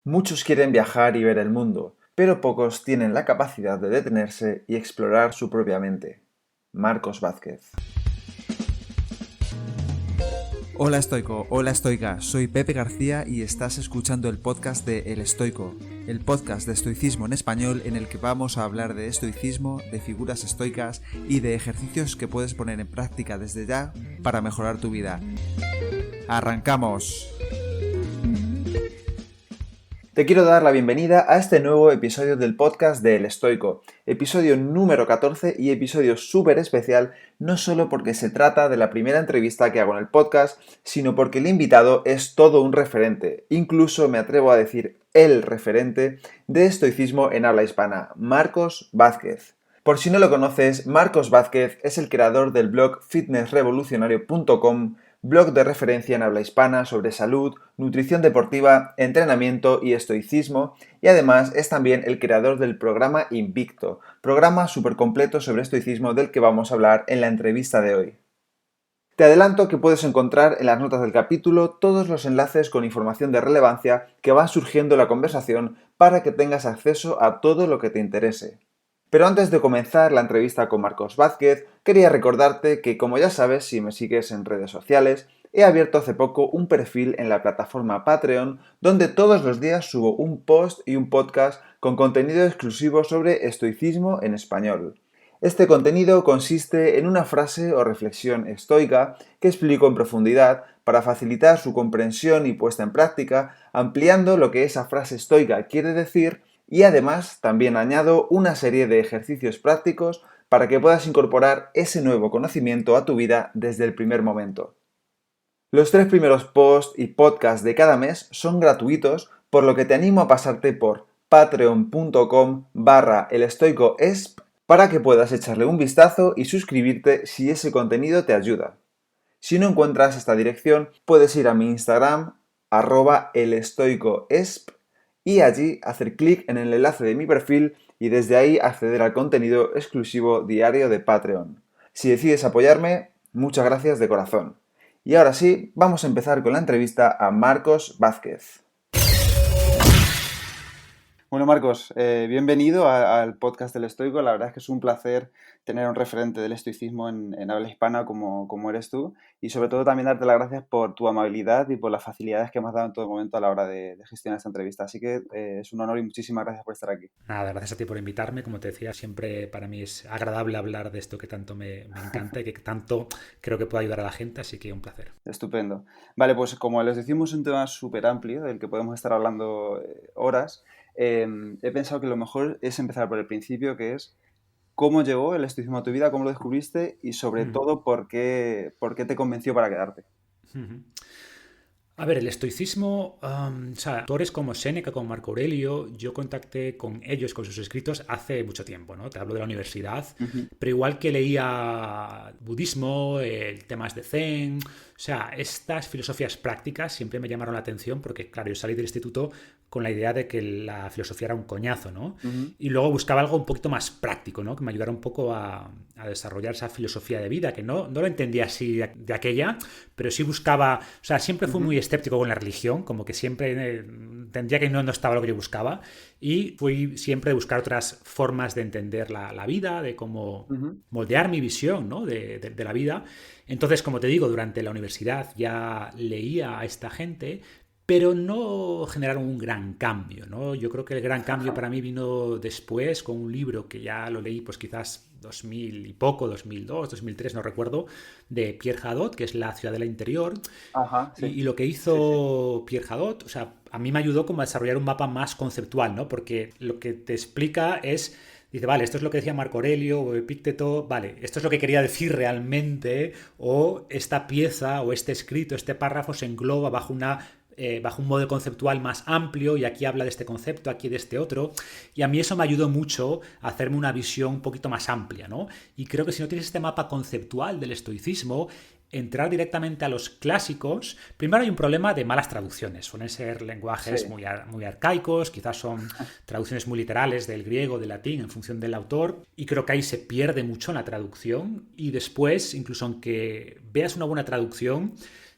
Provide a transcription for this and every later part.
Muchos quieren viajar y ver el mundo, pero pocos tienen la capacidad de detenerse y explorar su propia mente. Marcos Vázquez. Hola estoico, hola estoica, soy Pepe García y estás escuchando el podcast de El Estoico, el podcast de estoicismo en español en el que vamos a hablar de estoicismo, de figuras estoicas y de ejercicios que puedes poner en práctica desde ya para mejorar tu vida. ¡Arrancamos! Te quiero dar la bienvenida a este nuevo episodio del podcast de El Estoico, episodio número 14 y episodio súper especial, no solo porque se trata de la primera entrevista que hago en el podcast, sino porque el invitado es todo un referente, incluso me atrevo a decir el referente de estoicismo en habla hispana, Marcos Vázquez. Por si no lo conoces, Marcos Vázquez es el creador del blog fitnessrevolucionario.com, blog de referencia en habla hispana sobre salud, nutrición deportiva, entrenamiento y estoicismo, y además es también el creador del programa Invicto, programa súper completo sobre estoicismo del que vamos a hablar en la entrevista de hoy. Te adelanto que puedes encontrar en las notas del capítulo todos los enlaces con información de relevancia que va surgiendo en la conversación para que tengas acceso a todo lo que te interese. Pero antes de comenzar la entrevista con Marcos Vázquez, quería recordarte que, como ya sabes, si me sigues en redes sociales, he abierto hace poco un perfil en la plataforma Patreon donde todos los días subo un post y un podcast con contenido exclusivo sobre estoicismo en español. Este contenido consiste en una frase o reflexión estoica que explico en profundidad para facilitar su comprensión y puesta en práctica, ampliando lo que esa frase estoica quiere decir y además también añado una serie de ejercicios prácticos para que puedas incorporar ese nuevo conocimiento a tu vida desde el primer momento. Los 3 primeros posts y podcasts de cada mes son gratuitos, por lo que te animo a pasarte por patreon.com/elestoicoesp para que puedas echarle un vistazo y suscribirte si ese contenido te ayuda. Si no encuentras esta dirección, puedes ir a mi Instagram, @elestoicoesp, y allí hacer clic en el enlace de mi perfil y desde ahí acceder al contenido exclusivo diario de Patreon. Si decides apoyarme, muchas gracias de corazón. Y ahora sí, vamos a empezar con la entrevista a Marcos Vázquez. Bueno, Marcos, bienvenido al podcast del Estoico. La verdad es que es un placer tener un referente del estoicismo en habla hispana como eres tú. Y sobre todo también darte las gracias por tu amabilidad y por las facilidades que me has dado en todo momento a la hora de gestionar esta entrevista. Así que es un honor y muchísimas gracias por estar aquí. Nada, gracias a ti por invitarme. Como te decía, siempre para mí es agradable hablar de esto que tanto me encanta y que tanto creo que puede ayudar a la gente, así que un placer. Estupendo. Vale, pues como les decimos, es un tema súper amplio del que podemos estar hablando horas. He pensado que lo mejor es empezar por el principio, que es cómo llegó el estoicismo a tu vida, cómo lo descubriste y sobre todo por qué te convenció para quedarte. A ver, el estoicismo, o sea, autores como Séneca, como Marco Aurelio, yo contacté con ellos, con sus escritos, hace mucho tiempo, ¿no? Te hablo de la universidad, Ujú. pero igual que leía budismo, temas de Zen, o sea, estas filosofías prácticas siempre me llamaron la atención porque, claro, yo salí del instituto con la idea de que la filosofía era un coñazo, ¿no? Ujú. Y luego buscaba algo un poquito más práctico, ¿no? Que me ayudara un poco a desarrollar esa filosofía de vida, que no lo entendía así de aquella, pero sí buscaba, o sea, siempre fui Ujú. muy escéptico con la religión, como que siempre entendía que no estaba lo que yo buscaba, y fui siempre de buscar otras formas de entender la vida, de cómo Ujú. moldear mi visión, ¿no? de la vida. Entonces, como te digo, durante la universidad ya leía a esta gente, pero no generaron un gran cambio, ¿no? Yo creo que el gran cambio Ajá. para mí vino después con un libro que ya lo leí pues quizás 2000 y poco, 2002, 2003, no recuerdo, de Pierre Hadot, que es La ciudadela interior. Ajá, Y, sí. y lo que Sí, sí. hizo Pierre Hadot, o sea, a mí me ayudó como a desarrollar un mapa más conceptual, ¿no? Porque lo que te explica es, dice, vale, esto es lo que decía Marco Aurelio o Epícteto, vale, esto es lo que quería decir realmente, o esta pieza o este escrito, este párrafo se engloba bajo un modelo conceptual más amplio y aquí habla de este concepto, aquí de este otro. Y a mí eso me ayudó mucho a hacerme una visión un poquito más amplia, ¿no? Y creo que si no tienes este mapa conceptual del estoicismo, entrar directamente a los clásicos, primero hay un problema de malas traducciones. Suelen ser lenguajes Sí. muy arcaicos, quizás son traducciones muy literales del griego, del latín, en función del autor, y creo que ahí se pierde mucho en la traducción. Y después, incluso aunque veas una buena traducción,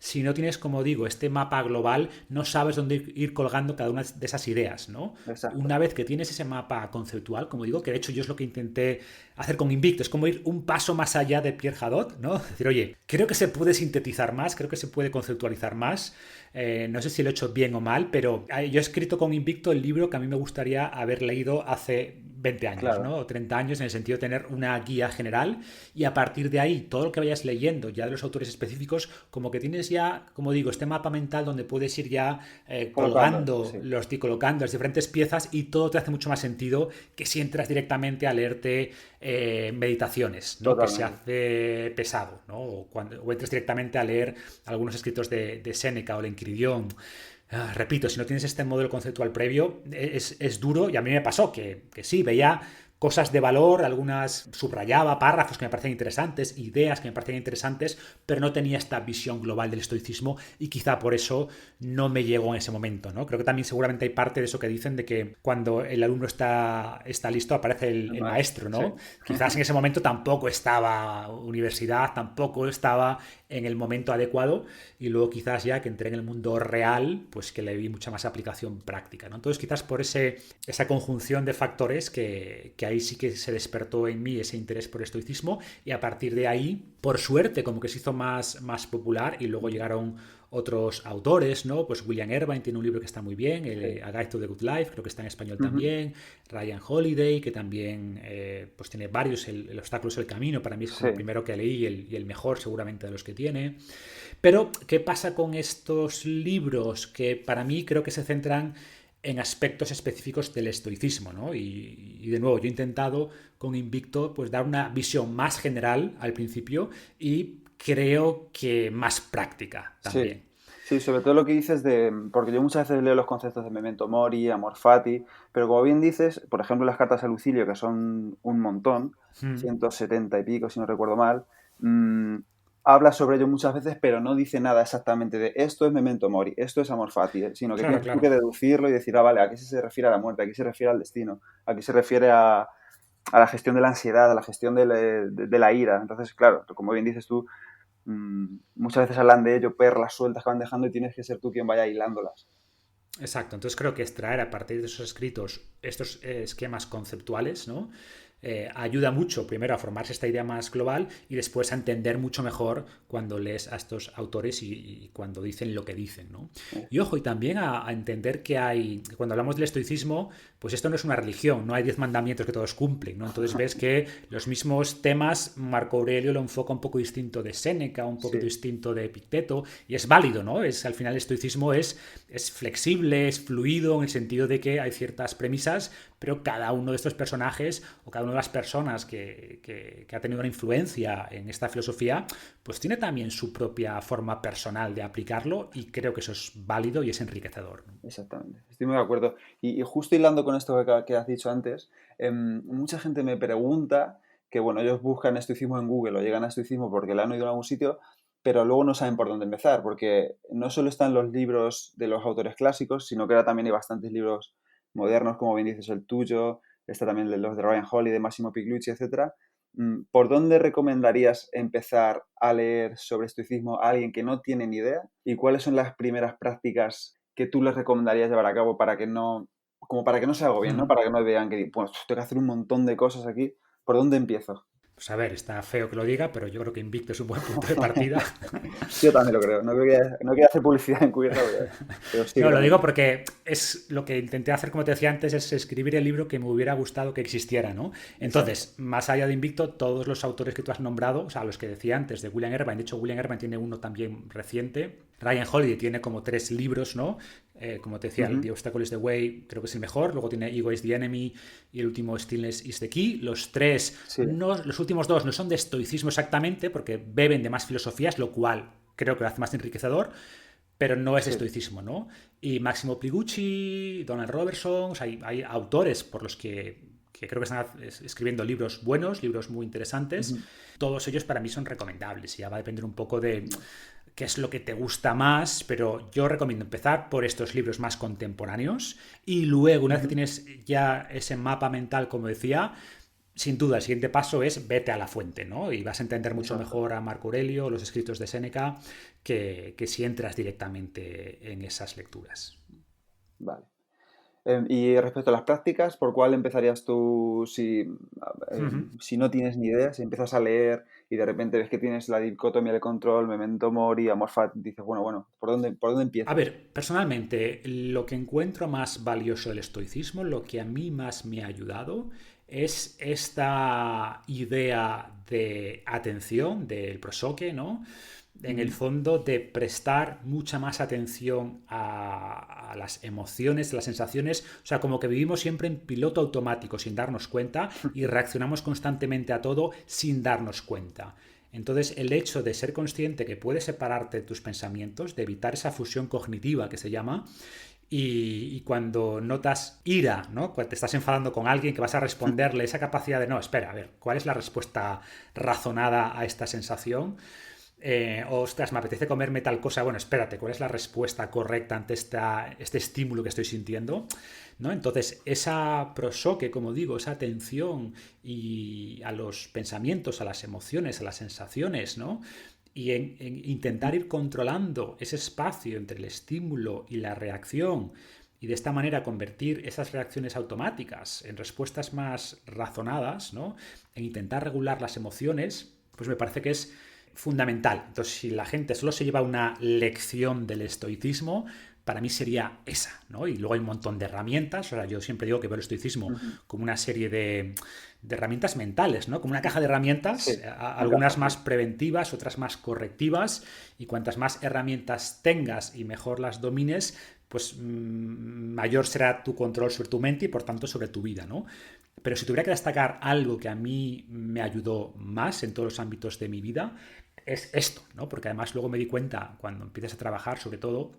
si no tienes, como digo, este mapa global, no sabes dónde ir colgando cada una de esas ideas, ¿no? Exacto. Una vez que tienes ese mapa conceptual, como digo, que de hecho yo es lo que intenté hacer con Invicto, es como ir un paso más allá de Pierre Hadot, ¿no? Es decir, oye, creo que se puede sintetizar más, creo que se puede conceptualizar más. No sé si lo he hecho bien o mal, pero yo he escrito con Invicto el libro que a mí me gustaría haber leído hace 20 años, Claro, ¿no? O 30 años, en el sentido de tener una guía general, y a partir de ahí, todo lo que vayas leyendo ya de los autores específicos, como que tienes ya, como digo, este mapa mental donde puedes ir ya colocando, sí, colocando las diferentes piezas, y todo te hace mucho más sentido que si entras directamente a leerte meditaciones, ¿no? Que se totalmente. hace pesado, ¿no? O entres directamente a leer algunos escritos de Séneca o de Enquiridión. Repito, si no tienes este modelo conceptual previo, es duro, y a mí me pasó que sí, veía cosas de valor, algunas subrayaba, párrafos que me parecían interesantes, ideas que me parecían interesantes, pero no tenía esta visión global del estoicismo, y quizá por eso no me llegó en ese momento, ¿no? Creo que también seguramente hay parte de eso que dicen de que cuando el alumno está listo aparece El el maestro, maestro, sí. ¿no? Quizás en ese momento tampoco estaba universidad, tampoco estaba en el momento adecuado, y luego quizás ya que entré en el mundo real, pues que le vi mucha más aplicación práctica, ¿no? Entonces quizás por esa conjunción de factores que ahí sí que se despertó en mí ese interés por el estoicismo, y a partir de ahí, por suerte, como que se hizo más popular, y luego llegaron otros autores, ¿no? Pues William Irvine tiene un libro que está muy bien, Sí. A Guide to the Good Life, creo que está en español Ujú. también. Ryan Holiday, que también pues tiene varios, el obstáculo es el camino, para mí es como el Sí, primero que leí, y el mejor seguramente de los que tiene. Pero, ¿qué pasa con estos libros? Que para mí creo que se centran en aspectos específicos del estoicismo, ¿no? Y de nuevo, yo he intentado con Invicto pues dar una visión más general al principio, y creo que más práctica sí. también. Sí, sobre todo lo que dices de, porque yo muchas veces leo los conceptos de Memento Mori, Amor Fati, pero como bien dices, por ejemplo, las cartas a Lucilio, que son un montón, Hmm. 170 y pico, si no recuerdo mal, mm, habla sobre ello muchas veces, pero no dice nada exactamente de esto es Memento Mori, esto es Amor Fati, sino que Claro, tienes tú que claro. deducirlo y decir, ah, vale, aquí se refiere a la muerte, aquí se refiere al destino, aquí se refiere a la gestión de la ansiedad, a la gestión de la ira. Entonces, claro, como bien dices tú, muchas veces hablan de ello, perlas sueltas que van dejando y tienes que ser tú quien vaya hilándolas. Exacto, entonces creo que extraer a partir de esos escritos estos esquemas conceptuales, ¿no? Ayuda mucho primero a formarse esta idea más global, y después a entender mucho mejor cuando lees a estos autores y cuando dicen lo que dicen, ¿no? Y ojo, y también a entender que cuando hablamos del estoicismo, pues esto no es una religión, no hay 10 mandamientos que todos cumplen, ¿no? Entonces ves que los mismos temas Marco Aurelio lo enfoca un poco distinto de Séneca, un poco Sí, distinto de Epicteto, y es válido, ¿no? Al final el estoicismo es flexible, es fluido, en el sentido de que hay ciertas premisas, pero cada uno de estos personajes, o cada una de las personas que ha tenido una influencia en esta filosofía, pues tiene también su propia forma personal de aplicarlo, y creo que eso es válido y es enriquecedor, ¿no? exactamente. Estoy muy de acuerdo. Y justo hilando con esto que has dicho antes, mucha gente me pregunta que, bueno, ellos buscan estoicismo en Google o llegan a estoicismo porque le han oído en algún sitio, pero luego no saben por dónde empezar, porque no solo están los libros de los autores clásicos, sino que ahora también hay bastantes libros modernos, como bien dices el tuyo, está también los de Ryan Holiday, Massimo Piglucci, etcétera. ¿Por dónde recomendarías empezar a leer sobre estoicismo a alguien que no tiene ni idea? ¿Y cuáles son las primeras prácticas que tú les recomendarías llevar a cabo para que no, como para que no se agobien, ¿no? Hmm. Para que no vean que, pues, tengo que hacer un montón de cosas aquí. ¿Por dónde empiezo? Pues a ver, está feo que lo diga, pero yo creo que Invicto es un buen punto de partida. Yo también lo creo. No quiero hacer publicidad encubierta, pero sí No, creo lo en digo ello. porque es lo que intenté hacer, como te decía antes, es escribir el libro que me hubiera gustado que existiera, ¿no? Exacto. Entonces, más allá de Invicto, todos los autores que tú has nombrado, o sea, los que decía antes, de William Irvine, de hecho, William Irvine tiene uno también reciente, Ryan Holiday tiene como 3 libros, ¿no? Como te decía, Ujú. The Obstacle is the Way creo que es el mejor, luego tiene Ego is the Enemy, y el último Stillness is the Key. Los tres, Sí, no, los últimos dos no son de estoicismo exactamente, porque beben de más filosofías, lo cual creo que lo hace más enriquecedor, pero no es sí. estoicismo, ¿no? Y Máximo Pigucci, Donald Robertson, o sea, hay autores por los que creo que están escribiendo libros buenos, libros muy interesantes. Ujú. Todos ellos para mí son recomendables, y ya va a depender un poco de qué es lo que te gusta más, pero yo recomiendo empezar por estos libros más contemporáneos, y luego, una vez que Ujú. tienes ya ese mapa mental, como decía, sin duda, el siguiente paso es vete a la fuente, ¿no? Y vas a entender mucho Exacto. mejor a Marco Aurelio, los escritos de Séneca, que si entras directamente en esas lecturas. Vale. Y respecto a las prácticas, ¿por cuál empezarías tú si no tienes ni idea, si empiezas a leer y de repente ves que tienes la dicotomía del control, Memento Mori, Amor Fati, dices, bueno, ¿por dónde A empiezo? ver, personalmente, lo que encuentro más valioso del estoicismo, lo que a mí más me ha ayudado, es esta idea de atención del prosoque, ¿no? En el Ujú. fondo de prestar mucha más atención a las emociones, las sensaciones, o sea, como que vivimos siempre en piloto automático sin darnos cuenta y reaccionamos constantemente a todo sin darnos cuenta. Entonces, el hecho de ser consciente que puedes separarte de tus pensamientos, de evitar esa fusión cognitiva que se llama, y cuando notas ira, ¿no? Cuando te estás enfadando con alguien que vas a responderle, esa capacidad de, no, espera, a ver, ¿cuál es la respuesta razonada a esta sensación? Ostras, me apetece comerme tal cosa. Bueno, espérate, ¿cuál es la respuesta correcta ante este estímulo que estoy sintiendo? ¿No? Entonces, esa prosoque, como digo, esa atención y a los pensamientos, a las emociones, a las sensaciones, ¿no? Y en intentar ir controlando ese espacio entre el estímulo y la reacción y de esta manera convertir esas reacciones automáticas en respuestas más razonadas, ¿no? En intentar regular las emociones, pues me parece que es fundamental. Entonces, si la gente solo se lleva una lección del estoicismo, para mí sería esa, ¿no? Y luego hay un montón de herramientas. O sea, yo siempre digo que veo el estoicismo Ujú. como una serie de herramientas mentales, ¿no? Como una caja de Sí, herramientas, una caja, algunas sí. más preventivas, otras más correctivas, y cuantas más herramientas tengas y mejor las domines, pues mayor será tu control sobre tu mente y por tanto sobre tu vida, ¿no? Pero si tuviera que destacar algo que a mí me ayudó más en todos los ámbitos de mi vida, es esto, ¿no? Porque además luego me di cuenta, cuando empiezas a trabajar, sobre todo,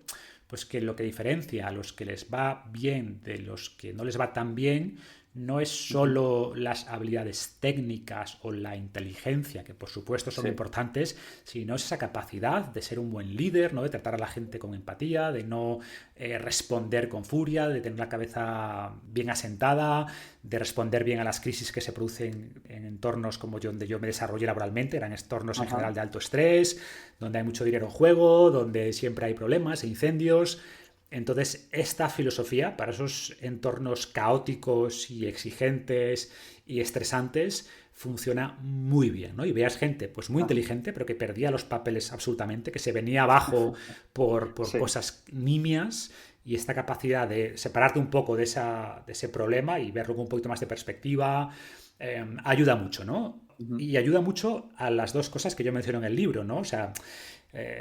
pues que lo que diferencia a los que les va bien de los que no les va tan bien no es Ujú. solo las habilidades técnicas o la inteligencia, que por supuesto son Sí. importantes, sino es esa capacidad de ser un buen líder, ¿no? De tratar a la gente con empatía, de no responder con furia, de tener la cabeza bien asentada, de responder bien a las crisis que se producen en entornos como yo, donde yo me desarrollé laboralmente, eran entornos en Ajá. general de alto estrés, donde hay mucho dinero en juego, donde siempre hay problemas e incendios. Entonces, esta filosofía para esos entornos caóticos y exigentes y estresantes funciona muy bien, ¿no? Y veas gente pues muy Ajá. inteligente, pero que perdía los papeles absolutamente, que se venía abajo por Sí. cosas nimias, y esta capacidad de separarte un poco de ese problema y verlo con un poquito más de perspectiva, ayuda mucho, ¿no? Ujú. Y ayuda mucho a las dos cosas que yo menciono en el libro, ¿no? O sea,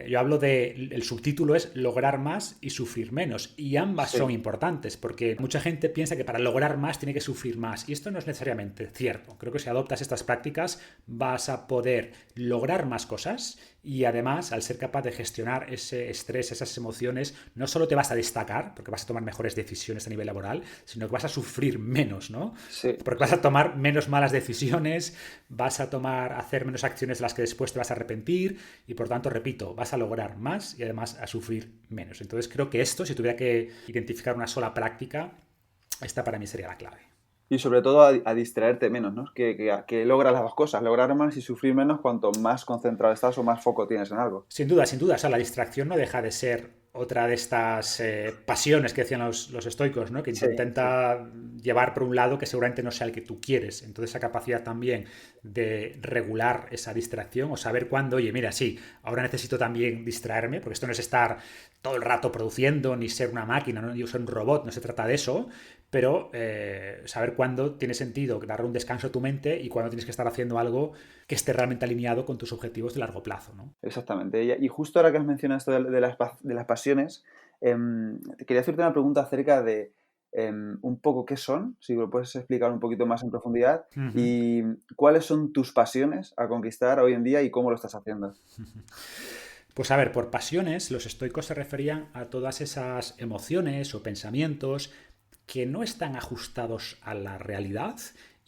yo hablo de, el subtítulo es lograr más y sufrir menos, y ambas son Sí. importantes porque mucha gente piensa que para lograr más tiene que sufrir más, y esto no es necesariamente cierto. Creo que si adoptas estas prácticas vas a poder lograr más cosas, y además al ser capaz de gestionar ese estrés, esas emociones, no solo te vas a destacar porque vas a tomar mejores decisiones a nivel laboral, sino que vas a sufrir menos, ¿no? Sí, Porque vas sí. a tomar menos malas decisiones, vas a hacer menos acciones de las que después te vas a arrepentir, y por tanto, repito, vas a lograr más y además a sufrir menos. Entonces creo que esto, si tuviera que identificar una sola práctica, esta para mí sería la clave. Y sobre todo a distraerte menos, ¿no? Que logras las dos cosas, lograr más y sufrir menos cuanto más concentrado estás o más foco tienes en algo. Sin duda, sin duda. O sea, la distracción no deja de ser otra de estas pasiones que decían los estoicos, ¿no? Que Sí, sí. intenta llevar por un lado que seguramente no sea el que tú quieres. Entonces, esa capacidad también de regular esa distracción o saber cuándo, oye, mira, sí, ahora necesito también distraerme, porque esto no es estar todo el rato produciendo, ni ser una máquina, ¿no? Ni ser un robot, no se trata de eso, pero saber cuándo tiene sentido darle un descanso a tu mente y cuándo tienes que estar haciendo algo que esté realmente alineado con tus objetivos de largo plazo, ¿no? Exactamente. Y justo ahora que has mencionado esto de las pasiones, te quería hacerte una pregunta acerca de un poco qué son, si lo puedes explicar un poquito más en profundidad, Uh -huh. y cuáles son tus pasiones a conquistar hoy en día y cómo lo estás haciendo. Pues a ver, por pasiones, los estoicos se referían a todas esas emociones o pensamientos que no están ajustados a la realidad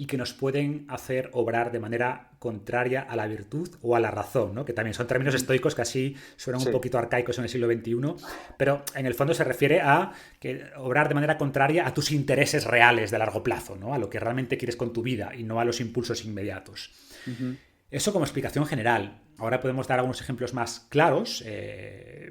y que nos pueden hacer obrar de manera contraria a la virtud o a la razón, ¿no? Que también son términos estoicos que así suenan un poquito arcaicos en el siglo XXI, pero en el fondo se refiere a que obrar de manera contraria a tus intereses reales de largo plazo, ¿no? A lo que realmente quieres con tu vida y no a los impulsos inmediatos. Eso como explicación general. Ahora podemos dar algunos ejemplos más claros.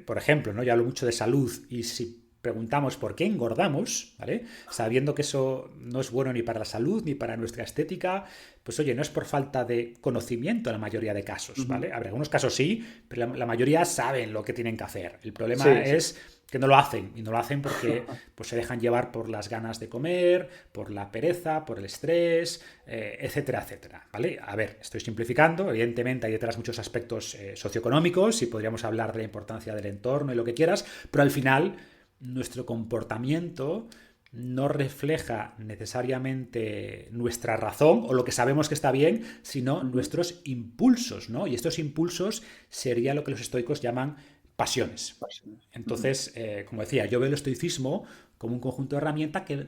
Por ejemplo, ¿no? Yo hablo mucho de salud y si preguntamos por qué engordamos, ¿vale? Sabiendo que eso no es bueno ni para la salud ni para nuestra estética, pues oye, no es por falta de conocimiento en la mayoría de casos, ¿vale? Habrá algunos casos sí, pero la mayoría saben lo que tienen que hacer. El problema es que no lo hacen, y no lo hacen porque pues, se dejan llevar por las ganas de comer, por la pereza, por el estrés, etcétera, etcétera, ¿vale? A ver, estoy simplificando, evidentemente hay detrás muchos aspectos socioeconómicos y podríamos hablar de la importancia del entorno y lo que quieras, pero al final nuestro comportamiento no refleja necesariamente nuestra razón o lo que sabemos que está bien, sino nuestros impulsos, ¿no? Y estos impulsos sería lo que los estoicos llaman pasiones. Entonces, como decía, yo veo el estoicismo como un conjunto de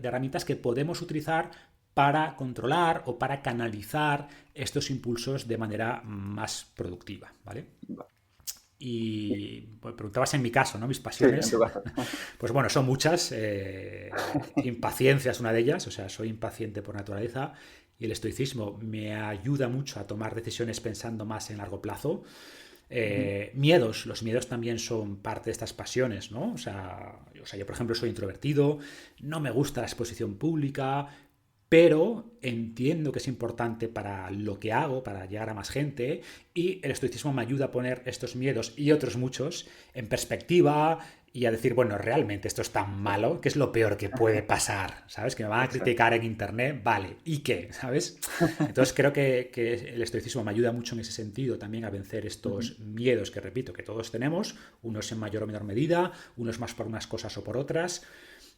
herramientas que podemos utilizar para controlar o para canalizar estos impulsos de manera más productiva, ¿vale? Y pues, preguntabas en mi caso, ¿no? Mis pasiones. Sí, en tu caso. Pues bueno, son muchas. Impaciencia es una de ellas, o sea, soy impaciente por naturaleza y el estoicismo me ayuda mucho a tomar decisiones pensando más en largo plazo. Miedos, los miedos también son parte de estas pasiones, ¿no? O sea, yo por ejemplo soy introvertido, no me gusta la exposición pública, pero entiendo que es importante para lo que hago, para llegar a más gente, y el estoicismo me ayuda a poner estos miedos y otros muchos en perspectiva y a decir, bueno, realmente esto es tan malo, que es lo peor que puede pasar, ¿sabes? Que me van a criticar en internet, vale, ¿y qué? ¿Sabes? Entonces creo que el estoicismo me ayuda mucho en ese sentido también a vencer estos miedos que, repito, que todos tenemos, unos en mayor o menor medida, unos más por unas cosas o por otras.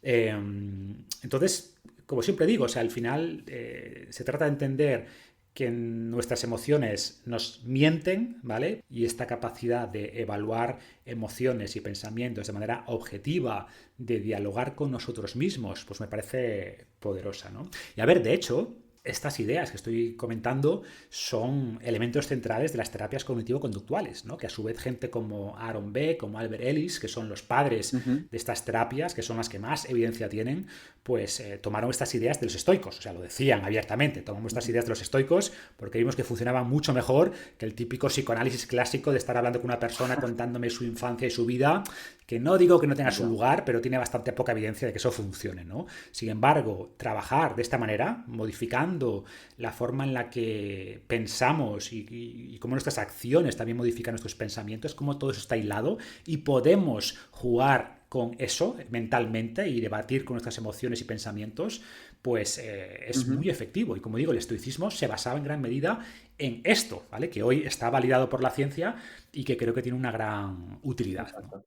Entonces, como siempre digo, o sea, al final se trata de entender que nuestras emociones nos mienten, ¿vale? Y esta capacidad de evaluar emociones y pensamientos de manera objetiva, de dialogar con nosotros mismos, pues me parece poderosa, ¿no? Y a ver, de hecho, estas ideas que estoy comentando son elementos centrales de las terapias cognitivo-conductuales, ¿no? Que a su vez gente como Aaron Beck, como Albert Ellis, que son los padres de estas terapias, que son las que más evidencia tienen, pues tomaron estas ideas de los estoicos, o sea, lo decían abiertamente, tomamos estas ideas de los estoicos porque vimos que funcionaban mucho mejor que el típico psicoanálisis clásico de estar hablando con una persona contándome su infancia y su vida, que no digo que no tenga su lugar, pero tiene bastante poca evidencia de que eso funcione, ¿no? Sin embargo, trabajar de esta manera, modificando la forma en la que pensamos y cómo nuestras acciones también modifican nuestros pensamientos, cómo todo eso está hilado y podemos jugar con eso mentalmente y debatir con nuestras emociones y pensamientos, pues es muy efectivo. Y como digo, el estoicismo se basaba en gran medida en esto, ¿vale? Que hoy está validado por la ciencia y que creo que tiene una gran utilidad, ¿no?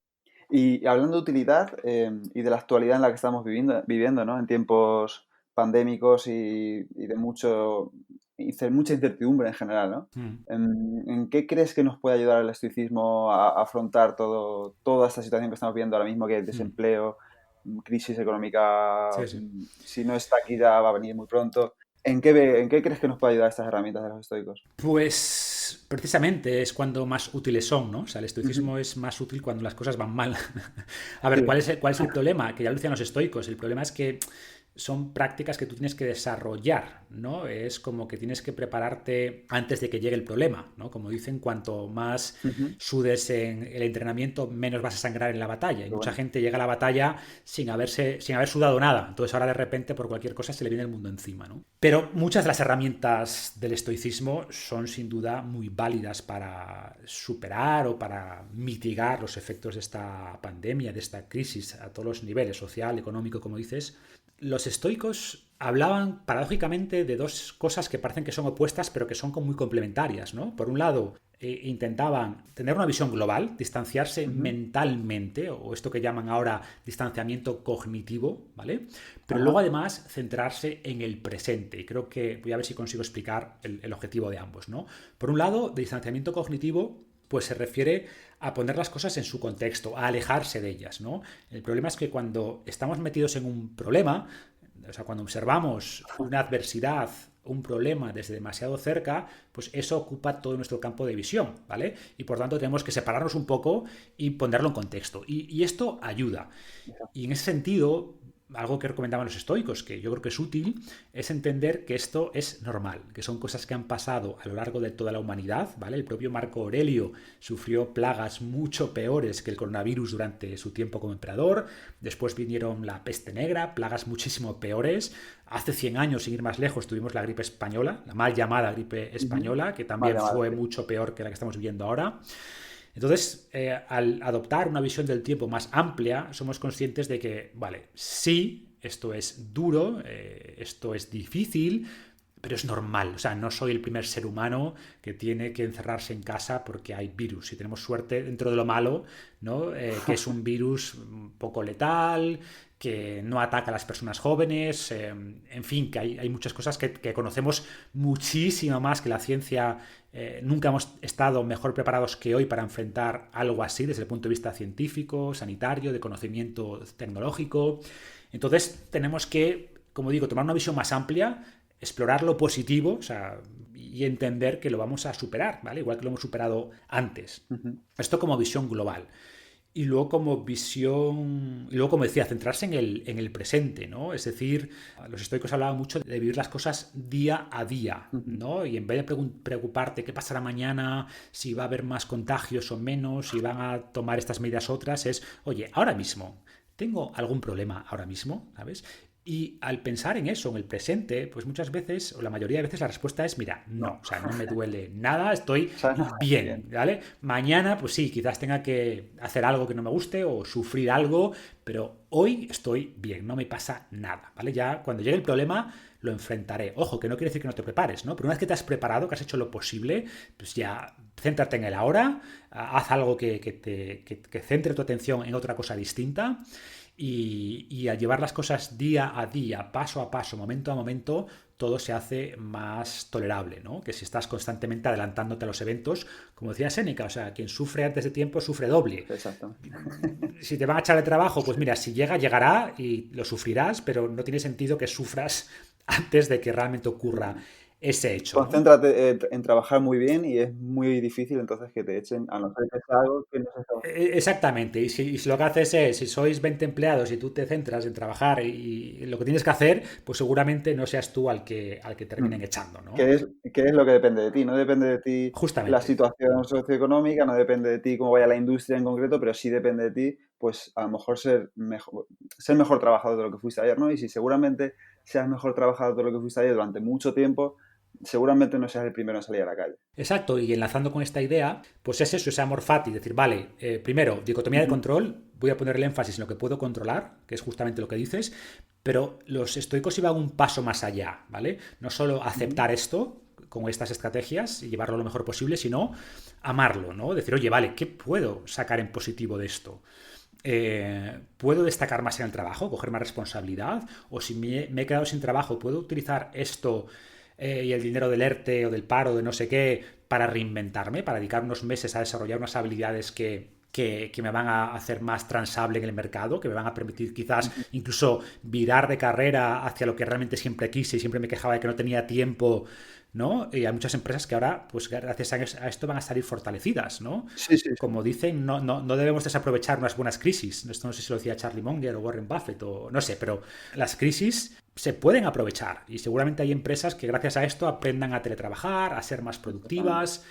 Y hablando de utilidad y de la actualidad en la que estamos viviendo, ¿no? En tiempos pandémicos y de mucha incertidumbre en general, ¿no? ¿En qué crees que nos puede ayudar el estoicismo a afrontar toda esta situación que estamos viendo ahora mismo, que es desempleo, crisis económica, Sí, sí. si no está aquí ya va a venir muy pronto? ¿En qué crees que nos puede ayudar estas herramientas de los estoicos? Pues precisamente es cuando más útiles son, ¿no? O sea, el estoicismo es más útil cuando las cosas van mal. A ver, Sí. ¿cuál es el problema? Que ya lo decían los estoicos. El problema es que son prácticas que tú tienes que desarrollar, ¿no? Es como que tienes que prepararte antes de que llegue el problema, ¿no? Como dicen, cuanto más sudes en el entrenamiento, menos vas a sangrar en la batalla. Y mucha gente llega a la batalla sin haber sudado nada. Entonces ahora de repente por cualquier cosa se le viene el mundo encima, ¿no? Pero muchas de las herramientas del estoicismo son sin duda muy válidas para superar o para mitigar los efectos de esta pandemia, de esta crisis a todos los niveles, social, económico, como dices. Los estoicos hablaban paradójicamente de dos cosas que parecen que son opuestas, pero que son muy complementarias, ¿no? Por un lado, intentaban tener una visión global, distanciarse mentalmente, o esto que llaman ahora distanciamiento cognitivo, ¿vale? Pero luego además centrarse en el presente. Y creo que voy a ver si consigo explicar el objetivo de ambos, ¿no? Por un lado, de distanciamiento cognitivo, pues se refiere a poner las cosas en su contexto, a alejarse de ellas, ¿no? El problema es que cuando estamos metidos en un problema, sea, cuando observamos una adversidad, un problema desde demasiado cerca, pues eso ocupa todo nuestro campo de visión, ¿vale? Y por tanto tenemos que separarnos un poco y ponerlo en contexto. Y esto ayuda. Y en ese sentido, algo que recomendaban los estoicos, que yo creo que es útil, es entender que esto es normal, que son cosas que han pasado a lo largo de toda la humanidad, ¿vale? El propio Marco Aurelio sufrió plagas mucho peores que el coronavirus durante su tiempo como emperador. Después vinieron la peste negra, plagas muchísimo peores. Hace 100 años, sin ir más lejos, tuvimos la gripe española, la mal llamada gripe española, que también fue mucho peor que la que estamos viviendo ahora. Entonces, al adoptar una visión del tiempo más amplia, somos conscientes de que, vale, sí, esto es duro, esto es difícil, pero es normal. O sea, no soy el primer ser humano que tiene que encerrarse en casa porque hay virus. Si tenemos suerte dentro de lo malo, ¿no? Que es un virus poco letal, que no ataca a las personas jóvenes, en fin, que hay muchas cosas que conocemos muchísimo más que la ciencia. Nunca hemos estado mejor preparados que hoy para enfrentar algo así desde el punto de vista científico, sanitario, de conocimiento tecnológico. Entonces tenemos que, como digo, tomar una visión más amplia, explorar lo positivo, o sea, y entender que lo vamos a superar, ¿vale? Igual que lo hemos superado antes. Esto como visión global. Y luego como visión, y luego como decía, centrarse en el presente, ¿no? Es decir, los estoicos hablaban mucho de vivir las cosas día a día, ¿no? Y en vez de preocuparte qué pasará mañana, si va a haber más contagios o menos, si van a tomar estas medidas otras, es, oye, ahora mismo, ¿tengo algún problema ahora mismo? ¿Sabes? Y al pensar en eso, en el presente, pues muchas veces, o la mayoría de veces, la respuesta es, mira, no, o sea, no me duele nada, estoy bien, ¿vale? Mañana, pues sí, quizás tenga que hacer algo que no me guste o sufrir algo, pero hoy estoy bien, no me pasa nada, ¿vale? Ya cuando llegue el problema lo enfrentaré. Ojo, que no quiere decir que no te prepares, ¿no? Pero una vez que te has preparado, que has hecho lo posible, pues ya céntrate en el ahora, haz algo que centre tu atención en otra cosa distinta. Y al llevar las cosas día a día, paso a paso, momento a momento, todo se hace más tolerable, ¿no? Que si estás constantemente adelantándote a los eventos, como decía Séneca, o sea, quien sufre antes de tiempo sufre doble. Exacto. Si te van a echar de trabajo, pues mira, si llega, llegará y lo sufrirás, pero no tiene sentido que sufras antes de que realmente ocurra ese hecho, ¿no? Concéntrate en trabajar muy bien y es muy difícil entonces que te echen, a no ser que sea algo que no se está... Exactamente, y si lo que haces es, si sois 20 empleados y tú te centras en trabajar y lo que tienes que hacer, pues seguramente no seas tú al que terminen echando, ¿no? ¿Qué es lo que depende de ti? No depende de ti la Justamente. situación socioeconómica, no depende de ti cómo vaya la industria en concreto, pero sí depende de ti, pues a lo mejor ser mejor trabajador de lo que fuiste ayer, ¿no? Y si seguramente seas mejor trabajador de lo que fuiste ayer durante mucho tiempo, seguramente no seas el primero en salir a la calle. Exacto, y enlazando con esta idea, pues es eso, ese amor fati, decir, vale, primero, dicotomía de control, voy a poner el énfasis en lo que puedo controlar, que es justamente lo que dices, pero los estoicos iban un paso más allá, ¿vale? No solo aceptar esto con estas estrategias y llevarlo lo mejor posible, sino amarlo, ¿no? Decir, oye, vale, ¿qué puedo sacar en positivo de esto? ¿Puedo destacar más en el trabajo, coger más responsabilidad? O si me he quedado sin trabajo, ¿puedo utilizar esto y el dinero del ERTE o del paro, de no sé qué, para reinventarme, para dedicar unos meses a desarrollar unas habilidades que me van a hacer más transable en el mercado, que me van a permitir quizás incluso virar de carrera hacia lo que realmente siempre quise y siempre me quejaba de que no tenía tiempo, ¿no? Y hay muchas empresas que ahora, pues gracias a esto van a salir fortalecidas, ¿no? Sí, sí, sí. Como dicen, no debemos desaprovechar unas buenas crisis. Esto no sé si lo decía Charlie Munger o Warren Buffett o no sé, pero las crisis se pueden aprovechar y seguramente hay empresas que gracias a esto aprendan a teletrabajar, a ser más productivas.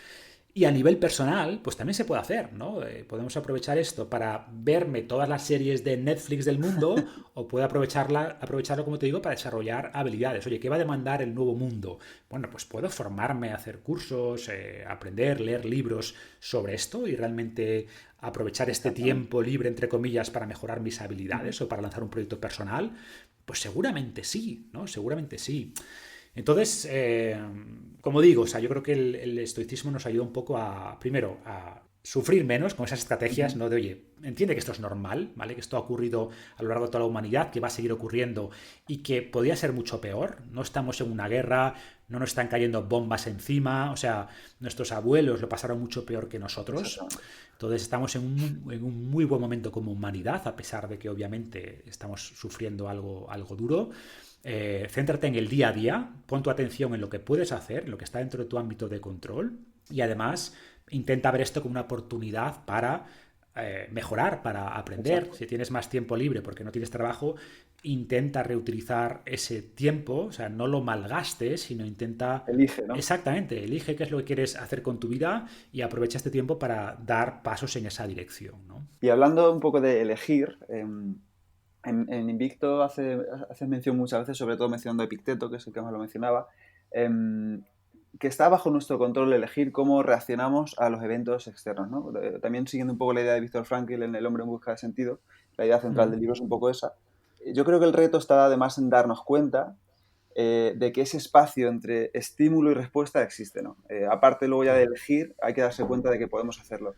Y a nivel personal, pues también se puede hacer, ¿no? Podemos aprovechar esto para verme todas las series de Netflix del mundo o puedo aprovecharlo, como te digo, para desarrollar habilidades. Oye, ¿qué va a demandar el nuevo mundo? Bueno, pues puedo formarme, hacer cursos, aprender, leer libros sobre esto y realmente aprovechar este tiempo libre, entre comillas, para mejorar mis habilidades o para lanzar un proyecto personal. Pues seguramente sí, ¿no? Seguramente sí. Entonces, como digo, o sea, yo creo que el estoicismo nos ayuda un poco primero, a sufrir menos con esas estrategias, ¿no? De, oye, entiende que esto es normal, ¿vale? Que esto ha ocurrido a lo largo de toda la humanidad, que va a seguir ocurriendo y que podría ser mucho peor. No estamos en una guerra, no nos están cayendo bombas encima, o sea, nuestros abuelos lo pasaron mucho peor que nosotros. Exactamente. Entonces estamos en un muy buen momento como humanidad, a pesar de que obviamente estamos sufriendo algo duro. Céntrate en el día a día, pon tu atención en lo que puedes hacer, en lo que está dentro de tu ámbito de control y además intenta ver esto como una oportunidad para mejorar, para aprender. Exacto. Si tienes más tiempo libre porque no tienes trabajo, intenta reutilizar ese tiempo, o sea, no lo malgastes, sino intenta... Elige, ¿no? Exactamente, elige qué es lo que quieres hacer con tu vida y aprovecha este tiempo para dar pasos en esa dirección, ¿no? Y hablando un poco de elegir, en Invicto haces mención muchas veces, sobre todo mencionando a Epicteto, que es el que más lo mencionaba, em, que está bajo nuestro control elegir cómo reaccionamos a los eventos externos, ¿no? También siguiendo un poco la idea de Viktor Frankl en El hombre en busca de sentido, la idea central del libro es un poco esa. Yo creo que el reto está además en darnos cuenta de que ese espacio entre estímulo y respuesta existe, ¿no? Aparte luego ya de elegir, hay que darse cuenta de que podemos hacerlo.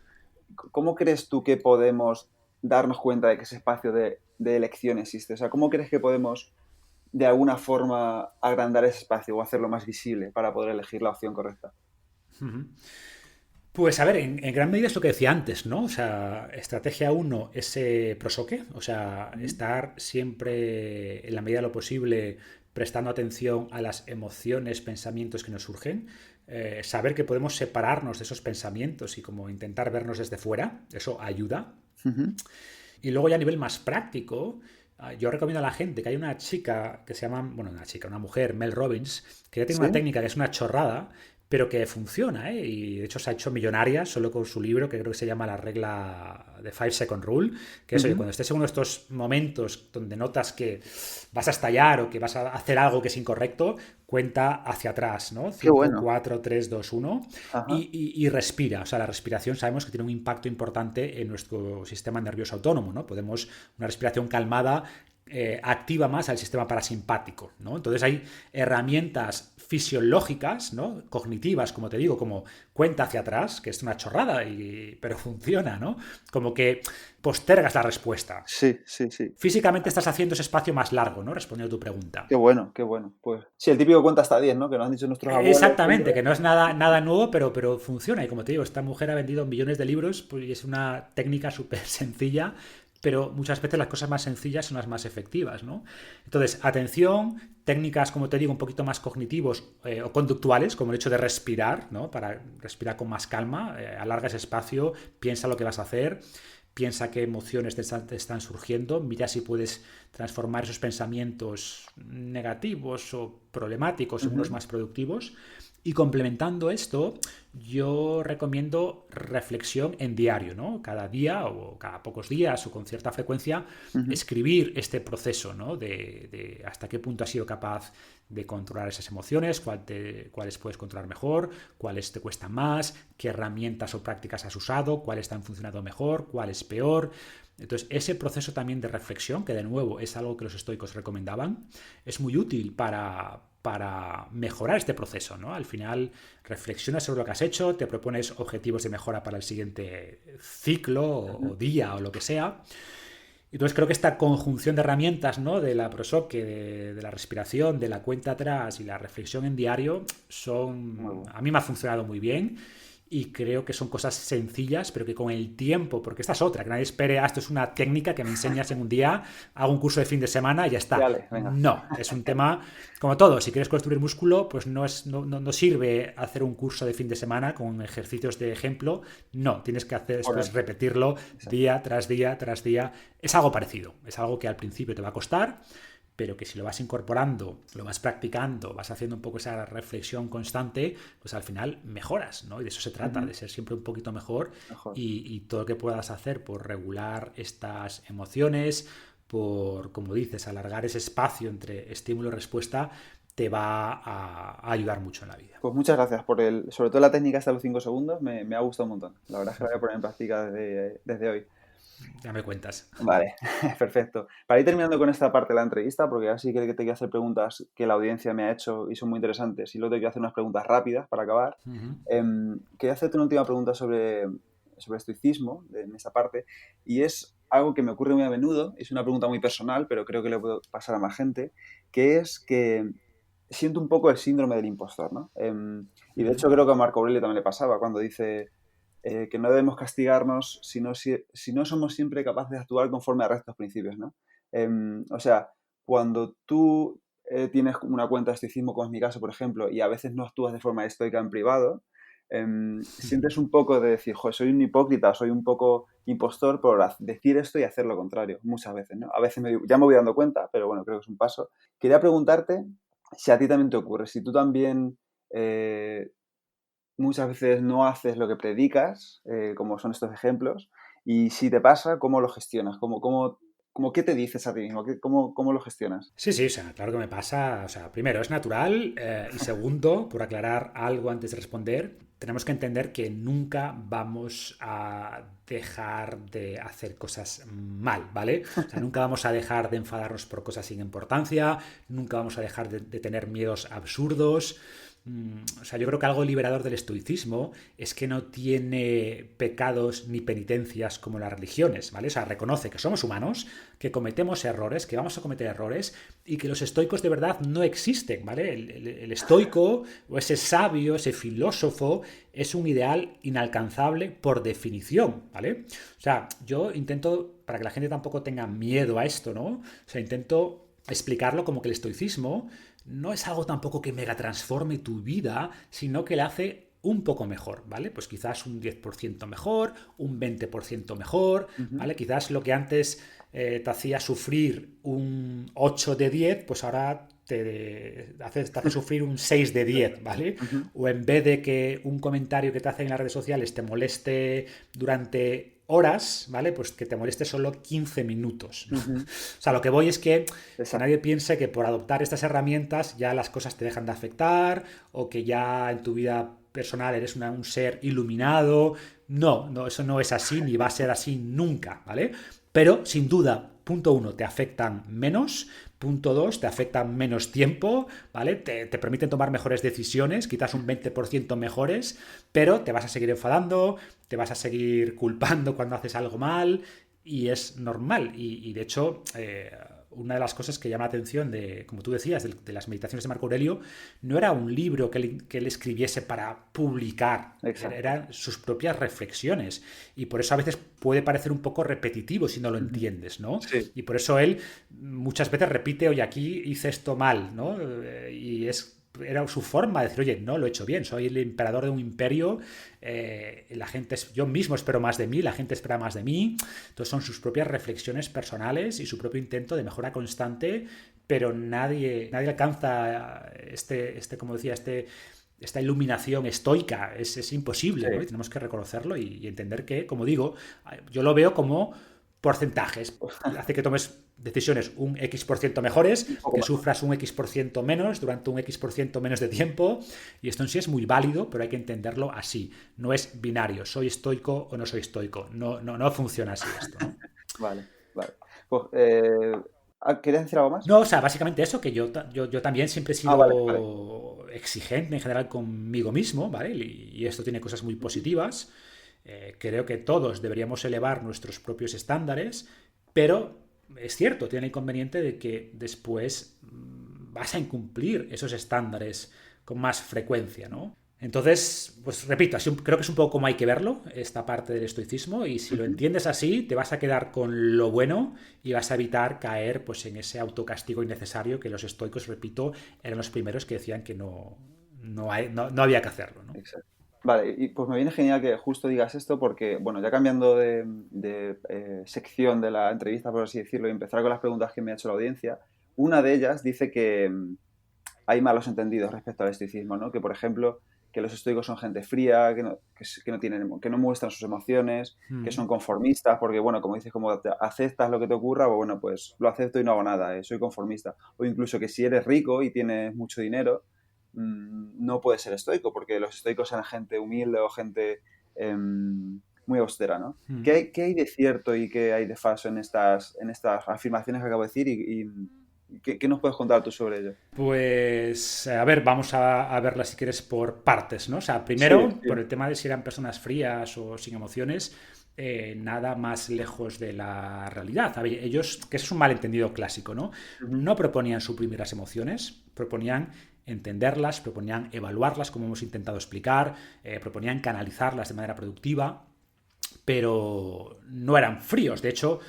¿Cómo crees tú que podemos darnos cuenta de que ese espacio de elección existe? O sea, ¿cómo crees que podemos de alguna forma agrandar ese espacio o hacerlo más visible para poder elegir la opción correcta? Pues a ver, en gran medida es lo que decía antes, ¿no? O sea, estrategia uno, ese prosoque, o sea, estar siempre en la medida de lo posible prestando atención a las emociones, pensamientos que nos surgen, saber que podemos separarnos de esos pensamientos y como intentar vernos desde fuera, eso ayuda. Ujú. Y luego ya a nivel más práctico, yo recomiendo a la gente que hay una chica que se llama, bueno, una chica, una mujer, Mel Robbins, que ya tiene una ¿Sí? técnica que es una chorrada, pero que funciona, ¿eh? Y de hecho se ha hecho millonaria solo con su libro, que creo que se llama La regla de 5 Second Rule, que es, oye, Ujú. cuando estés en uno de estos momentos donde notas que vas a estallar o que vas a hacer algo que es incorrecto, cuenta hacia atrás, ¿no? Qué 5 bueno. 4 3 2 1 Ajá. y respira. O sea, la respiración sabemos que tiene un impacto importante en nuestro sistema nervioso autónomo, ¿no? Podemos, una respiración calmada activa más al sistema parasimpático, ¿no? Entonces hay herramientas fisiológicas, ¿no? Cognitivas, como te digo, como cuenta hacia atrás, que es una chorrada, pero funciona, ¿no? Como que postergas la respuesta. Sí, sí, sí. Físicamente estás haciendo ese espacio más largo, ¿no? Respondiendo a tu pregunta. Qué bueno, qué bueno. Pues sí, el típico cuenta hasta 10, ¿no? Que nos han dicho nuestros abuelos Exactamente, siempre. que no es nada nuevo, pero funciona. Y como te digo, esta mujer ha vendido millones de libros pues, y es una técnica súper sencilla, pero muchas veces las cosas más sencillas son las más efectivas, ¿no? Entonces, atención, técnicas, como te digo, un poquito más cognitivos o conductuales, como el hecho de respirar, ¿no? Para respirar con más calma, alarga ese espacio, piensa lo que vas a hacer, piensa qué emociones te están surgiendo, mira si puedes transformar esos pensamientos negativos o problemáticos en unos Ujú. más productivos. Y complementando esto, yo recomiendo reflexión en diario, ¿no? Cada día o cada pocos días o con cierta frecuencia, Ujú. escribir este proceso, ¿no? De hasta qué punto has sido capaz de controlar esas emociones, cuáles puedes controlar mejor, cuáles te cuestan más, qué herramientas o prácticas has usado, cuáles te han funcionado mejor, cuáles peor. Entonces, ese proceso también de reflexión, que de nuevo es algo que los estoicos recomendaban, es muy útil para mejorar este proceso, ¿no? Al final reflexionas sobre lo que has hecho, te propones objetivos de mejora para el siguiente ciclo o Ujú. día o lo que sea. Entonces creo que esta conjunción de herramientas, ¿no? De la prosoque, de la respiración, de la cuenta atrás y la reflexión en diario Muy son, bueno. a mí me ha funcionado muy bien y creo que son cosas sencillas, pero que con el tiempo, porque esta es otra, que nadie espere, esto es una técnica que me enseñas en un día, hago un curso de fin de semana y ya está. Dale, venga. No, es un tema como todo, si quieres construir músculo, pues no sirve hacer un curso de fin de semana con ejercicios de ejemplo, no, tienes que hacer después Correcto. repetirlo Exacto. día tras día tras día. Es algo parecido, es algo que al principio te va a costar, pero que si lo vas incorporando, lo vas practicando, vas haciendo un poco esa reflexión constante, pues al final mejoras, ¿no? Y de eso se trata, Ujú. de ser siempre un poquito mejor Mejor. y todo lo que puedas hacer por regular estas emociones, por, como dices, alargar ese espacio entre estímulo y respuesta, te va a ayudar mucho en la vida. Pues muchas gracias por sobre todo la técnica hasta los 5 segundos, me ha gustado un montón. La verdad es que la voy a poner en práctica desde hoy. Ya me cuentas. Vale, perfecto. Para ir terminando con esta parte de la entrevista, porque ahora sí que te quiero hacer preguntas que la audiencia me ha hecho y son muy interesantes, y luego te quiero hacer unas preguntas rápidas para acabar. Uh -huh. Quería hacerte una última pregunta sobre sobre estoicismo, en esa parte, y es algo que me ocurre muy a menudo, es una pregunta muy personal, pero creo que le puedo pasar a más gente, que es que siento un poco el síndrome del impostor, ¿no? Y de hecho creo que a Marco Aurelio también le pasaba cuando dice que no debemos castigarnos si no somos siempre capaces de actuar conforme a rectos principios, ¿no? O sea, cuando tú tienes una cuenta de estoicismo, como es mi caso, por ejemplo, y a veces no actúas de forma estoica en privado, sientes un poco de decir, joder, soy un hipócrita, soy un poco impostor por decir esto y hacer lo contrario, muchas veces, ¿no? A veces ya me voy dando cuenta, pero bueno, creo que es un paso. Quería preguntarte si a ti también te ocurre, si tú también muchas veces no haces lo que predicas, como son estos ejemplos, y si te pasa, ¿cómo lo gestionas? ¿Qué te dices a ti mismo? ¿Cómo lo gestionas? Sí, sí, o sea, claro que me pasa. O sea, primero, es natural. Y segundo, por aclarar algo antes de responder, tenemos que entender que nunca vamos a dejar de hacer cosas mal, ¿vale? O sea, nunca vamos a dejar de enfadarnos por cosas sin importancia, nunca vamos a dejar de tener miedos absurdos. O sea, yo creo que algo liberador del estoicismo es que no tiene pecados ni penitencias como las religiones, ¿vale? O sea, reconoce que somos humanos, que cometemos errores, que vamos a cometer errores y que los estoicos de verdad no existen, ¿vale? El estoico o ese sabio, ese filósofo, es un ideal inalcanzable por definición, ¿vale? O sea, yo intento, para que la gente tampoco tenga miedo a esto, ¿no? O sea, intento explicarlo como que el estoicismo no es algo tampoco que mega transforme tu vida, sino que le hace un poco mejor, ¿vale? Pues quizás un 10% mejor, un 20% mejor, Ujú. ¿vale? Quizás lo que antes te hacía sufrir un 8 de 10, pues ahora te hace sufrir un 6 de 10, ¿vale? Ujú. O en vez de que un comentario que te hacen en las redes sociales te moleste durante horas, ¿vale? Pues que te moleste solo 15 minutos, ¿no? Ujú. O sea, lo que voy es que Exacto. nadie piense que por adoptar estas herramientas ya las cosas te dejan de afectar o que ya en tu vida personal eres un ser iluminado. No, no, eso no es así ni va a ser así nunca, ¿vale? Pero sin duda, punto uno, te afectan menos. Punto 2, te afectan menos tiempo, ¿vale? Te permiten tomar mejores decisiones, quizás un 20% mejores, pero te vas a seguir enfadando, te vas a seguir culpando cuando haces algo mal y es normal. Y de hecho, una de las cosas que llama la atención de, como tú decías, de las meditaciones de Marco Aurelio, no era un libro que él escribiese para publicar, Exacto. eran sus propias reflexiones. Y por eso a veces puede parecer un poco repetitivo si no lo Ujú. entiendes, ¿no? Sí. Y por eso él muchas veces repite, oye, aquí hice esto mal, ¿no? Era su forma de decir, oye, no, lo he hecho bien, soy el emperador de un imperio, la gente, yo mismo espero más de mí, la gente espera más de mí, entonces son sus propias reflexiones personales y su propio intento de mejora constante, pero nadie alcanza como decía, esta iluminación estoica, es imposible, ¿no? Y Sí. tenemos que reconocerlo y entender que, como digo, yo lo veo como porcentajes. Hace que tomes decisiones un X% mejores, Un poco que mejor. sufras un X% menos durante un X% menos de tiempo. Y esto en sí es muy válido, pero hay que entenderlo así. No es binario, soy estoico o no soy estoico. No, no, no funciona así esto, ¿no? Vale, vale. Pues, ¿querías decir algo más? No, o sea, básicamente eso, que yo también siempre he Ah, vale, vale. sido exigente en general conmigo mismo, ¿vale? Y esto tiene cosas muy Ujú. positivas. Creo que todos deberíamos elevar nuestros propios estándares, pero es cierto, tiene el inconveniente de que después vas a incumplir esos estándares con más frecuencia, ¿no? Entonces, pues repito, creo que es un poco como hay que verlo, esta parte del estoicismo, y si lo Ujú. entiendes así, te vas a quedar con lo bueno y vas a evitar caer pues, en ese autocastigo innecesario que los estoicos, repito, eran los primeros que decían que no había que hacerlo, ¿no? Exacto. Vale, y pues me viene genial que justo digas esto porque, bueno, ya cambiando de sección de la entrevista, por así decirlo, y empezar con las preguntas que me ha hecho la audiencia, una de ellas dice que hay malos entendidos respecto al estoicismo, ¿no? Que, por ejemplo, que los estoicos son gente fría, que no muestran sus emociones, que Mm. son conformistas, porque, bueno, como dices, como aceptas lo que te ocurra, pues bueno, pues lo acepto y no hago nada, soy conformista. O incluso que si eres rico y tienes mucho dinero, no puedes ser estoico, porque los estoicos eran gente humilde o gente muy austera, ¿no? Mm. Qué hay de cierto y qué hay de falso en estas afirmaciones que acabo de decir? ¿Qué nos puedes contar tú sobre ello? Pues, a ver, vamos a verla si quieres por partes, ¿no? O sea, Sí, primero, sí. por el tema de si eran personas frías o sin emociones, nada más lejos de la realidad. A ver, ellos, que eso es un malentendido clásico, ¿no? Ujú. No proponían suprimir las emociones, proponían entenderlas, proponían evaluarlas, como hemos intentado explicar, proponían canalizarlas de manera productiva, pero no eran fríos. De hecho,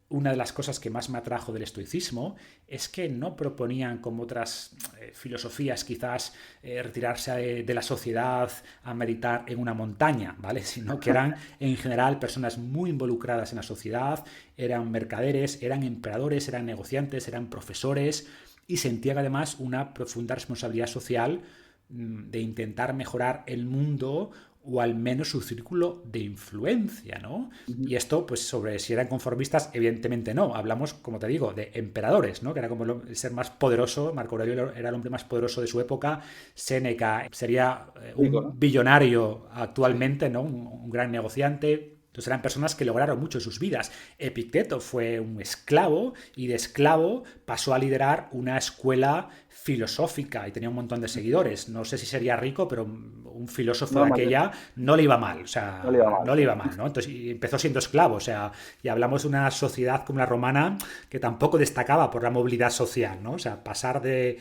una de las cosas que más me atrajo del estoicismo es que no proponían, como otras filosofías, quizás retirarse de la sociedad a meditar en una montaña, ¿vale? Sino que eran, en general, personas muy involucradas en la sociedad, eran mercaderes, eran emperadores, eran negociantes, eran profesores y sentían además una profunda responsabilidad social de intentar mejorar el mundo o al menos su círculo de influencia, ¿no? Ujú. Y esto, pues sobre si eran conformistas, evidentemente no. Hablamos, como te digo, de emperadores, ¿no? Que era como el ser más poderoso. Marco Aurelio era el hombre más poderoso de su época. Séneca sería Rico, un ¿no? billonario Sí. actualmente, ¿no? Un gran negociante. Entonces eran personas que lograron mucho en sus vidas. Epicteto fue un esclavo y de esclavo pasó a liderar una escuela filosófica y tenía un montón de seguidores. No sé si sería rico, pero un filósofo de No, aquella no le iba mal, o no le iba sea, mal, no le sí. iba mal, ¿no? Entonces empezó siendo esclavo, o sea, y hablamos de una sociedad como la romana que tampoco destacaba por la movilidad social, ¿no? O sea, pasar de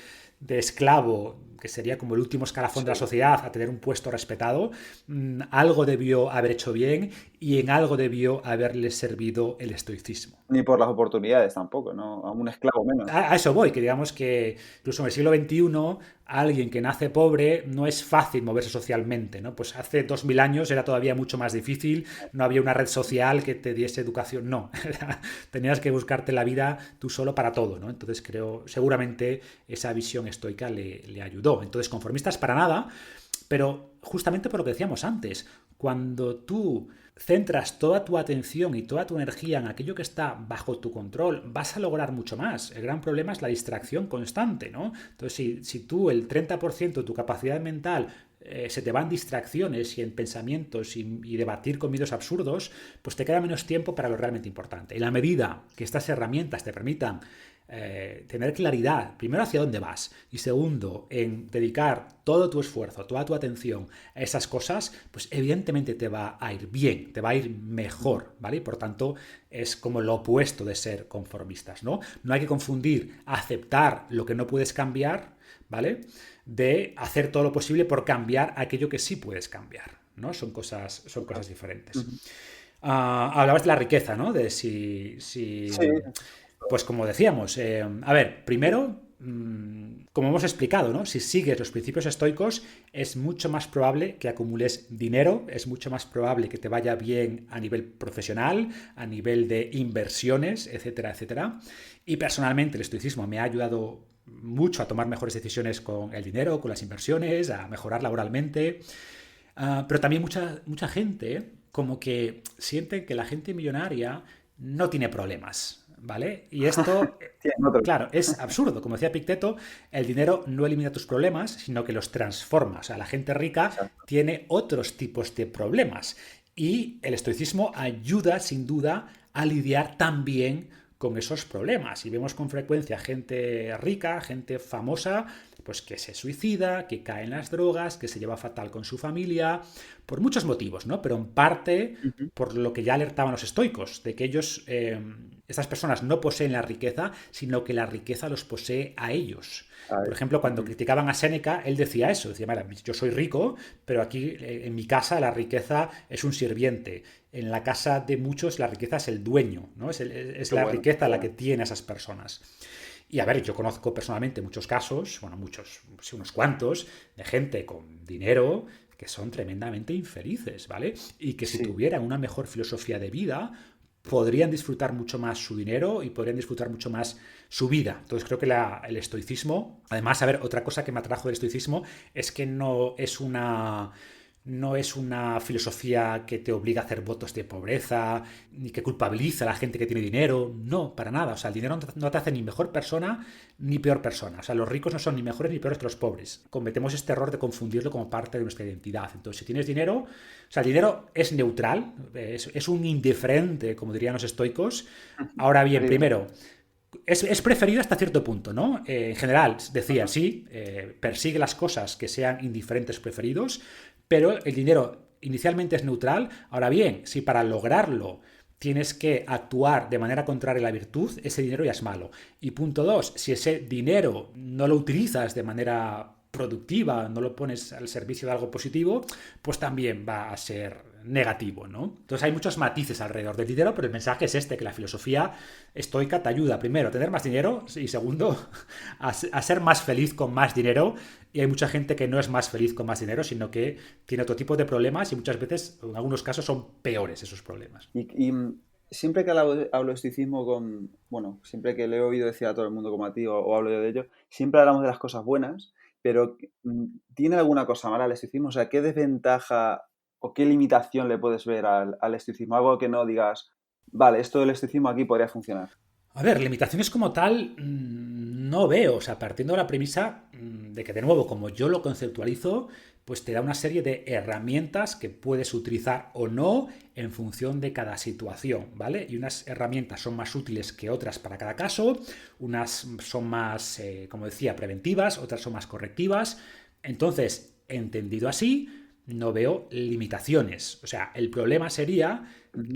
esclavo, que sería como el último escalafón de la Sí. sociedad, a tener un puesto respetado, algo debió haber hecho bien y en algo debió haberle servido el estoicismo. Ni por las oportunidades tampoco, ¿no? A un esclavo menos. A eso voy, que digamos que incluso en el siglo XXI alguien que nace pobre no es fácil moverse socialmente, ¿no? Pues hace 2000 años era todavía mucho más difícil, no había una red social que te diese educación, no, tenías que buscarte la vida tú solo para todo, ¿no? Entonces creo, seguramente esa visión estoica le ayudó. Entonces, conformistas para nada, pero justamente por lo que decíamos antes, cuando tú centras toda tu atención y toda tu energía en aquello que está bajo tu control, vas a lograr mucho más. El gran problema es la distracción constante, ¿no? Entonces, si tú el 30% de tu capacidad mental se te van distracciones y en pensamientos y debatir con miedos absurdos, pues te queda menos tiempo para lo realmente importante. En la medida que estas herramientas te permitan tener claridad, primero hacia dónde vas y segundo en dedicar todo tu esfuerzo, toda tu atención a esas cosas, pues evidentemente te va a ir bien, te va a ir mejor, ¿vale? Y por tanto es como lo opuesto de ser conformistas, ¿no? No hay que confundir aceptar lo que no puedes cambiar, ¿vale? De hacer todo lo posible por cambiar aquello que sí puedes cambiar, ¿no? Son cosas diferentes. Ujú. Hablabas de la riqueza, ¿no? De si Sí, pues como decíamos, a ver, primero, como hemos explicado, ¿no? Si sigues los principios estoicos, es mucho más probable que acumules dinero, es mucho más probable que te vaya bien a nivel profesional, a nivel de inversiones, etcétera, etcétera. Y personalmente el estoicismo me ha ayudado mucho a tomar mejores decisiones con el dinero, con las inversiones, a mejorar laboralmente. Pero también mucha gente como que siente que la gente millonaria no tiene problemas, ¿vale? Y esto, tienen otro. claro, es absurdo. Como decía Picteto, el dinero no elimina tus problemas, sino que los transforma. O sea, la gente rica Exacto. tiene otros tipos de problemas. Y el estoicismo ayuda, sin duda, a lidiar también con esos problemas. Y vemos con frecuencia gente rica, gente famosa, pues que se suicida, que cae en las drogas, que se lleva fatal con su familia, por muchos motivos, ¿no? Pero en parte Ujú. por lo que ya alertaban los estoicos, de que ellos, estas personas no poseen la riqueza, sino que la riqueza los posee a ellos. Por Ay, ejemplo, cuando ujú. criticaban a Séneca, él decía eso, decía, mira, yo soy rico, pero aquí en mi casa la riqueza es un sirviente. En la casa de muchos la riqueza es el dueño, ¿no? Es Qué la bueno, riqueza qué la que bueno. tiene a esas personas. Y a ver, yo conozco personalmente muchos casos, bueno, muchos, sí, unos cuantos, de gente con dinero que son tremendamente infelices, ¿vale? Y que si Sí. tuvieran una mejor filosofía de vida, podrían disfrutar mucho más su dinero y podrían disfrutar mucho más su vida. Entonces creo que el estoicismo, además, a ver, otra cosa que me atrajo del estoicismo es que no es una filosofía que te obliga a hacer votos de pobreza, ni que culpabiliza a la gente que tiene dinero. No, para nada. O sea, el dinero no te hace ni mejor persona ni peor persona. O sea, los ricos no son ni mejores ni peores que los pobres. Cometemos este error de confundirlo como parte de nuestra identidad. Entonces, si tienes dinero, o sea, el dinero es neutral, es un indiferente, como dirían los estoicos. Ahora bien, Querido. primero, Es preferido hasta cierto punto, ¿no? En general, decía, sí, persigue las cosas que sean indiferentes preferidos, pero el dinero inicialmente es neutral. Ahora bien, si para lograrlo tienes que actuar de manera contraria a la virtud, ese dinero ya es malo. Y punto dos, si ese dinero no lo utilizas de manera productiva, no lo pones al servicio de algo positivo, pues también va a ser negativo, ¿no? Entonces hay muchos matices alrededor del dinero, pero el mensaje es este, que la filosofía estoica te ayuda, primero, a tener más dinero y segundo, a ser más feliz con más dinero. Y hay mucha gente que no es más feliz con más dinero, sino que tiene otro tipo de problemas y muchas veces, en algunos casos, son peores esos problemas. Siempre que hablo de estoicismo bueno, siempre que le he oído decir a todo el mundo como a ti o hablo yo de ello, siempre hablamos de las cosas buenas, pero ¿tiene alguna cosa mala el estoicismo? O sea, ¿qué desventaja o qué limitación le puedes ver al estoicismo? Algo que no digas, vale, esto del estoicismo aquí podría funcionar. A ver, limitaciones como tal no veo, o sea, partiendo de la premisa de que, de nuevo, como yo lo conceptualizo, pues te da una serie de herramientas que puedes utilizar o no en función de cada situación, ¿vale? Y unas herramientas son más útiles que otras para cada caso, unas son más, como decía, preventivas, otras son más correctivas. Entonces, entendido así, no veo limitaciones. O sea, el problema sería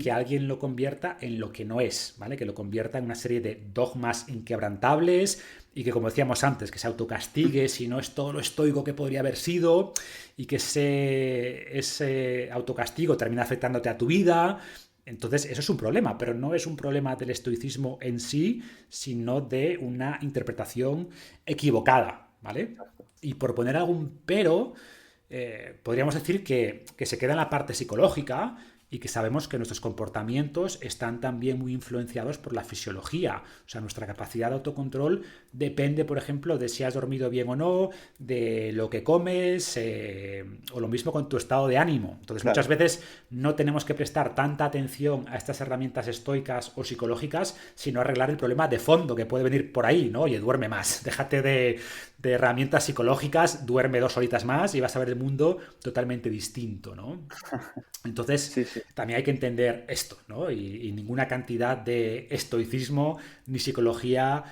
que alguien lo convierta en lo que no es, ¿vale? Que lo convierta en una serie de dogmas inquebrantables y que, como decíamos antes, que se autocastigue si no es todo lo estoico que podría haber sido y que ese autocastigo termina afectándote a tu vida. Entonces, eso es un problema, pero no es un problema del estoicismo en sí, sino de una interpretación equivocada, ¿vale? Y por poner algún pero, podríamos decir que se queda en la parte psicológica y que sabemos que nuestros comportamientos están también muy influenciados por la fisiología. O sea, nuestra capacidad de autocontrol depende, por ejemplo, de si has dormido bien o no, de lo que comes, o lo mismo con tu estado de ánimo. Entonces, Claro. muchas veces no tenemos que prestar tanta atención a estas herramientas estoicas o psicológicas, sino arreglar el problema de fondo que puede venir por ahí, ¿no? Oye, duerme más, déjate de herramientas psicológicas, duerme 2 horitas más y vas a ver el mundo totalmente distinto, ¿no? Entonces, Sí, sí. también hay que entender esto, ¿no? Y ninguna cantidad de estoicismo ni psicología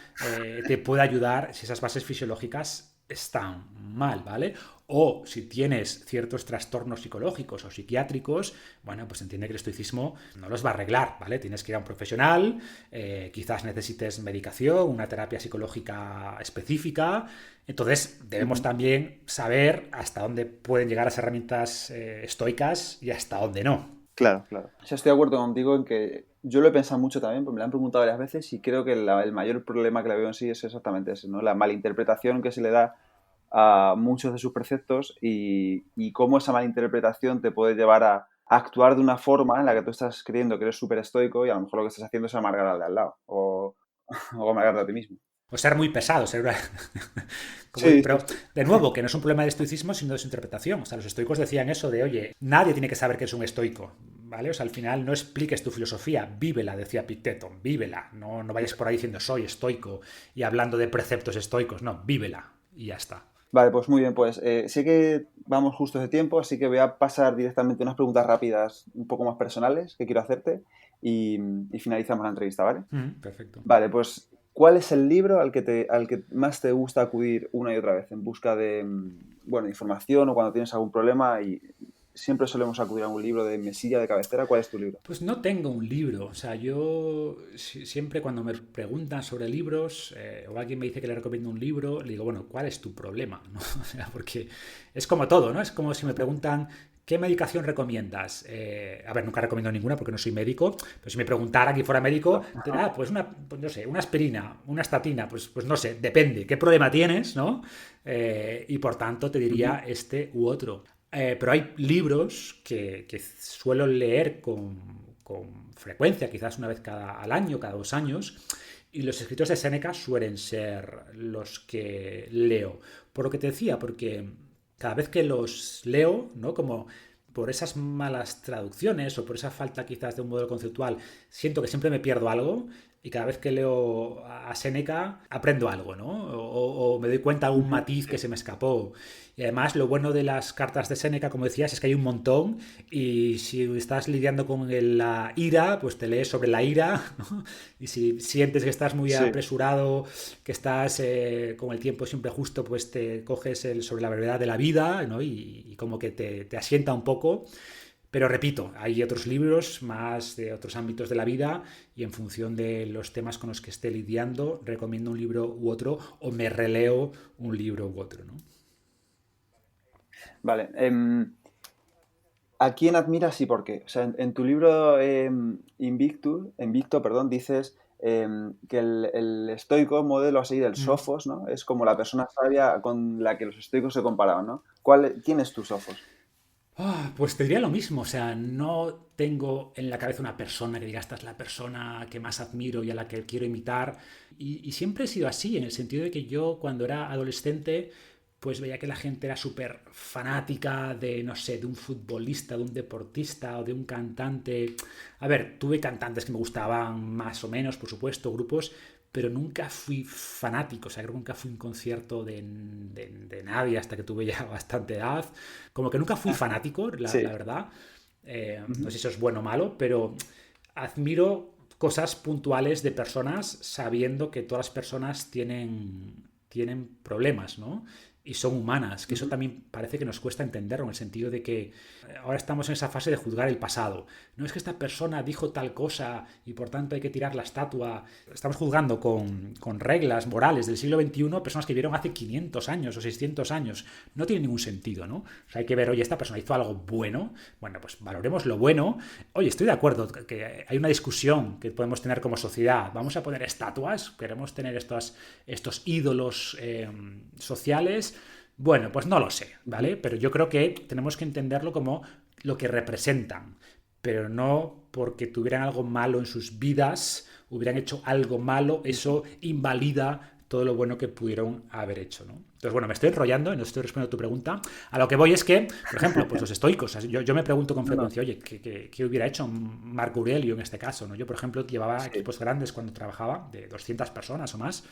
te puede ayudar si esas bases fisiológicas están mal, ¿vale? O si tienes ciertos trastornos psicológicos o psiquiátricos, bueno, pues entiende que el estoicismo no los va a arreglar, ¿vale? Tienes que ir a un profesional, quizás necesites medicación, una terapia psicológica específica. Entonces, debemos también saber hasta dónde pueden llegar las herramientas estoicas y hasta dónde no. Claro, claro. O sea, estoy de acuerdo contigo en que yo lo he pensado mucho también, porque me lo han preguntado varias veces y creo que el mayor problema que le veo en sí es exactamente ese, ¿no? La malinterpretación que se le da a muchos de sus preceptos y cómo esa malinterpretación te puede llevar a actuar de una forma en la que tú estás creyendo que eres súper estoico y a lo mejor lo que estás haciendo es amargar al de al lado o amargarte a ti mismo. O ser muy pesado, ser una... Sí, sí, Pero, sí. de nuevo, que no es un problema de estoicismo, sino de su interpretación. O sea, los estoicos decían eso de, oye, nadie tiene que saber que es un estoico, ¿vale? O sea, al final no expliques tu filosofía, vívela, decía Epicteto, vívela. No vayas por ahí diciendo soy estoico y hablando de preceptos estoicos, no, vívela y ya está. Vale, pues muy bien, pues sé que vamos justo de tiempo, así que voy a pasar directamente unas preguntas rápidas, un poco más personales, que quiero hacerte y finalizamos la entrevista, ¿vale? Perfecto. Vale, pues ¿cuál es el libro al que más te gusta acudir una y otra vez en busca de, bueno, información o cuando tienes algún problema y siempre solemos acudir a un libro de mesilla de cabecera? ¿Cuál es tu libro? Pues no tengo un libro, o sea, yo siempre cuando me preguntan sobre libros o alguien me dice que le recomiendo un libro, le digo, bueno, ¿cuál es tu problema? ¿No? O sea, porque es como todo, ¿no? Es como si me preguntan, ¿qué medicación recomiendas? A ver, nunca recomiendo ninguna porque no soy médico, pero si me preguntaran que fuera médico, pues pues no sé, una aspirina, una estatina, pues no sé, depende, ¿qué problema tienes, ¿no? Y por tanto te diría este u otro. Pero hay libros que suelo leer con frecuencia, quizás una vez al año, cada 2 años, y los escritos de Séneca suelen ser los que leo. Por lo que te decía, porque cada vez que los leo, ¿no? Como por esas malas traducciones o por esa falta quizás de un modelo conceptual, siento que siempre me pierdo algo y cada vez que leo a Séneca aprendo algo, ¿no? O me doy cuenta de algún matiz que se me escapó. Y además lo bueno de las cartas de Séneca, como decías, es que hay un montón y si estás lidiando con la ira, pues te lees sobre la ira, ¿no? Y si sientes que estás muy Sí. apresurado, que estás con el tiempo siempre justo, pues te coges sobre la brevedad de la vida, ¿no? Y como que te asienta un poco. Pero repito, hay otros libros más de otros ámbitos de la vida y en función de los temas con los que esté lidiando, recomiendo un libro u otro o me releo un libro u otro, ¿no? Vale. ¿A quién admiras y por qué? O sea, en tu libro Invicto, perdón, dices que el estoico modelo a seguir, el Mm. sofos, ¿no? Es como la persona sabia con la que los estoicos se comparaban, ¿no? ¿Quién es tu sofos? Pues te diría lo mismo, o sea, no tengo en la cabeza una persona que diga esta es la persona que más admiro y a la que quiero imitar. Y siempre he sido así, en el sentido de que yo cuando era adolescente, pues veía que la gente era súper fanática de, no sé, de un futbolista, de un deportista o de un cantante. A ver, tuve cantantes que me gustaban más o menos, por supuesto, grupos, pero nunca fui fanático, o sea, creo que nunca fui a un concierto de nadie hasta que tuve ya bastante edad. Como que nunca fui fanático, la Sí. verdad. No Ujú. sé si eso es bueno o malo, pero admiro cosas puntuales de personas sabiendo que todas las personas tienen problemas, ¿no? Y son humanas, que eso Ujú. también parece que nos cuesta entenderlo, en el sentido de que ahora estamos en esa fase de juzgar el pasado. No es que esta persona dijo tal cosa y por tanto hay que tirar la estatua. Estamos juzgando con reglas morales del siglo XXI personas que vivieron hace 500 años o 600 años. No tiene ningún sentido, ¿no? O sea, hay que ver, oye, esta persona hizo algo bueno. Bueno, pues valoremos lo bueno. Oye, estoy de acuerdo que hay una discusión que podemos tener como sociedad. Vamos a poner estatuas, queremos tener estos ídolos sociales. Bueno, pues no lo sé, Ujú. ¿vale? Pero yo creo que tenemos que entenderlo como lo que representan, pero no porque tuvieran algo malo en sus vidas, hubieran hecho algo malo, Ujú. eso invalida todo lo bueno que pudieron haber hecho, ¿no? Entonces, bueno, me estoy enrollando y no estoy respondiendo a tu pregunta. A lo que voy es que, por ejemplo, pues los estoicos, o sea, yo me pregunto con No, no. frecuencia, oye, ¿qué hubiera hecho Marco Aurelio en este caso? ¿No? Yo, por ejemplo, llevaba Sí. equipos grandes cuando trabajaba, de 200 personas o más,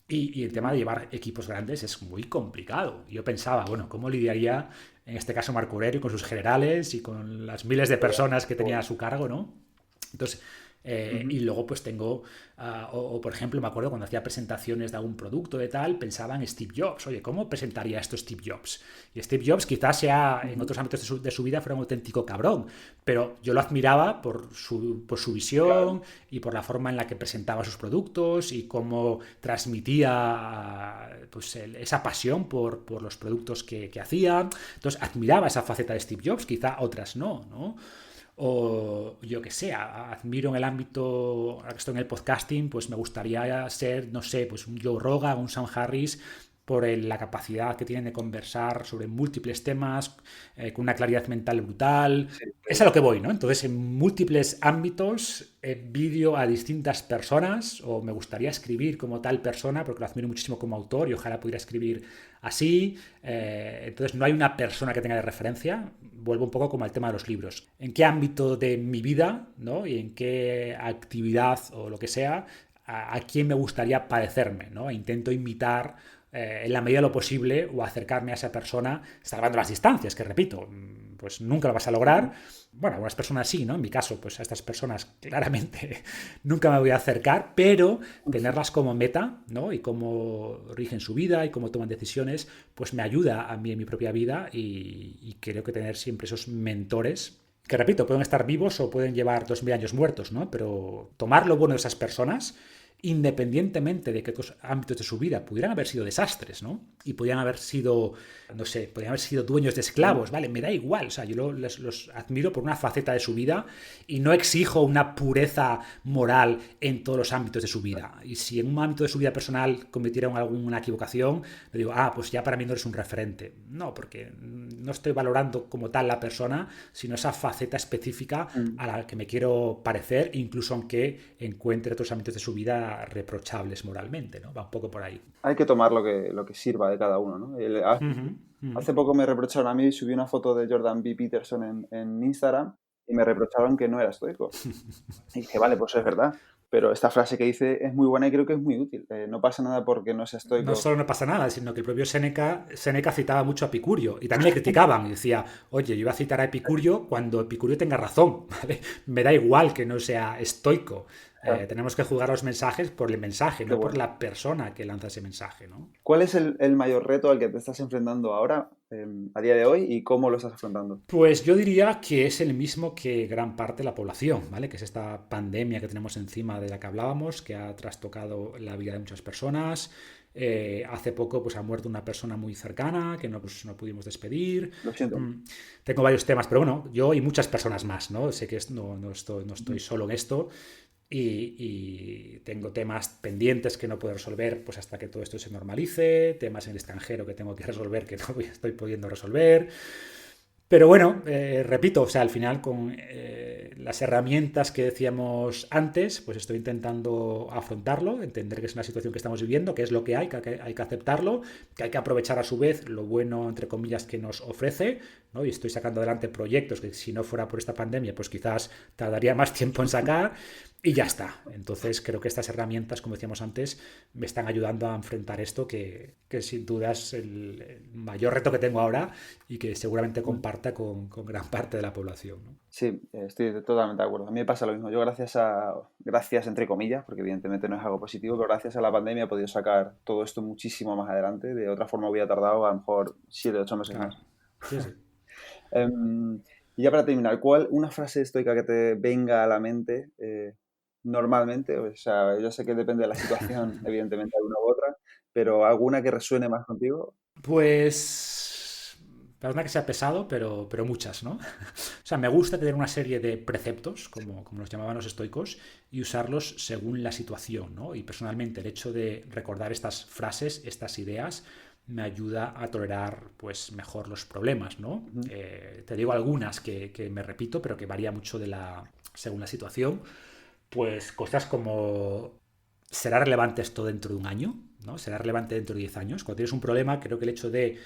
y el tema Ujú. de llevar equipos grandes es muy complicado. Yo pensaba, bueno, ¿cómo lidiaría en este caso Marco Aurelio con sus generales y con las miles de Qué bueno, personas que qué tenía a bueno. su cargo, ¿no? Entonces, y Ujú. luego pues tengo, por ejemplo, me acuerdo cuando hacía presentaciones de algún producto de tal, pensaba en Steve Jobs. Oye, ¿cómo presentaría esto Steve Jobs? Y Steve Jobs quizás sea en Ujú. otros ámbitos de su vida fuera un auténtico cabrón, pero yo lo admiraba por su Claro. visión y por la forma en la que presentaba sus productos y cómo transmitía pues, esa pasión por los productos que hacía. Entonces admiraba esa faceta de Steve Jobs, quizá otras no, ¿no? O yo que sé, admiro en el ámbito, ahora que estoy en el podcasting, pues me gustaría ser, no sé, pues un Joe Rogan, un Sam Harris, por la capacidad que tienen de conversar sobre múltiples temas, con una claridad mental brutal. Sí, Es a lo increíble. que voy, ¿no? Entonces, en múltiples ámbitos, envidio a distintas personas, o me gustaría escribir como tal persona, porque lo admiro muchísimo como autor y ojalá pudiera escribir así. Entonces, no hay una persona que tenga de referencia. Vuelvo un poco como al tema de los libros. ¿En qué ámbito de mi vida, ¿no? Y en qué actividad o lo que sea, a quién me gustaría parecerme, ¿no? E intento imitar en la medida de lo posible o acercarme a esa persona salvando las distancias, que repito, pues nunca lo vas a lograr. Ujú. Bueno, algunas personas sí, ¿no? En mi caso, pues a estas personas claramente nunca me voy a acercar, pero tenerlas como meta, ¿no? Y cómo rigen su vida y cómo toman decisiones, pues me ayuda a mí en mi propia vida y creo que tener siempre esos mentores que repito, pueden estar vivos o pueden llevar 2000 años muertos, ¿no? Pero tomar lo bueno de esas personas, independientemente de que otros ámbitos de su vida pudieran haber sido desastres, ¿no? Y podían haber sido, no sé, podían haber sido dueños de Ujú. esclavos, ¿vale? Me da igual, o sea, yo los admiro por una faceta de su vida y no exijo una pureza moral en todos los ámbitos de su vida. Y si en un ámbito de su vida personal cometieron alguna equivocación, le digo, pues ya para mí no eres un referente. No, porque no estoy valorando como tal la persona, sino esa faceta específica Mm. a la que me quiero parecer, incluso aunque encuentre otros ámbitos de su vida reprochables moralmente, ¿no? Va un poco por ahí. Hay que tomar lo que sirva de cada uno, ¿no? Uh -huh, uh -huh. Hace poco me reprocharon a mí, subí una foto de Jordan B. Peterson en Instagram y me reprocharon que no era estoico. Y dije, vale, pues es verdad. Pero esta frase que dice es muy buena y creo que es muy útil. No pasa nada porque no sea estoico. No solo no pasa nada, sino que el propio Séneca citaba mucho a Epicurio y también le criticaban y decía, oye, yo iba a citar a Epicurio cuando Epicurio tenga razón, ¿vale? Me da igual que no sea estoico. Tenemos que juzgar los mensajes por el mensaje, no por la persona que lanza ese mensaje, ¿no? ¿Cuál es el mayor reto al que te estás enfrentando ahora, a día de hoy, y cómo lo estás afrontando? Pues yo diría que es el mismo que gran parte de la población, ¿vale? Que es esta pandemia que tenemos encima de la que hablábamos, que ha trastocado la vida de muchas personas. Hace poco pues, ha muerto una persona muy cercana que no pudimos despedir. Lo siento. Tengo varios temas, pero bueno, yo y muchas personas más, ¿no? Sé que no estoy solo en esto. Y tengo temas pendientes que no puedo resolver pues hasta que todo esto se normalice, temas en el extranjero que tengo que resolver que no estoy pudiendo resolver. Pero bueno, repito, o sea, al final con las herramientas que decíamos antes, pues estoy intentando afrontarlo, entender que es una situación que estamos viviendo, que es lo que hay que aceptarlo, que hay que aprovechar a su vez lo bueno, entre comillas, que nos ofrece, ¿no? Y estoy sacando adelante proyectos que si no fuera por esta pandemia, pues quizás tardaría más tiempo en sacar. Y ya está. Entonces creo que estas herramientas, como decíamos antes, me están ayudando a enfrentar esto que sin duda es el mayor reto que tengo ahora y que seguramente comparta con gran parte de la población, ¿no? Sí, estoy totalmente de acuerdo. A mí me pasa lo mismo. Yo gracias entre comillas, porque evidentemente no es algo positivo, pero gracias a la pandemia he podido sacar todo esto muchísimo más adelante. De otra forma hubiera tardado a lo mejor 7 o 8 meses más. Sí, sí. Y ya para terminar, ¿cuál una frase estoica que te venga a la mente normalmente? O sea, yo sé que depende de la situación, evidentemente, de una u otra, pero ¿alguna que resuene más contigo? Pues, perdona que sea pesado, pero muchas, ¿no? O sea, me gusta tener una serie de preceptos, como los llamaban los estoicos, y usarlos según la situación, ¿no? Y personalmente el hecho de recordar estas frases, estas ideas, me ayuda a tolerar pues mejor los problemas, ¿no? Uh-huh. Te digo algunas que me repito, pero que varía mucho según la situación. Pues cosas como, ¿será relevante esto dentro de un año? ¿No? ¿Será relevante dentro de 10 años? Cuando tienes un problema, creo que el hecho de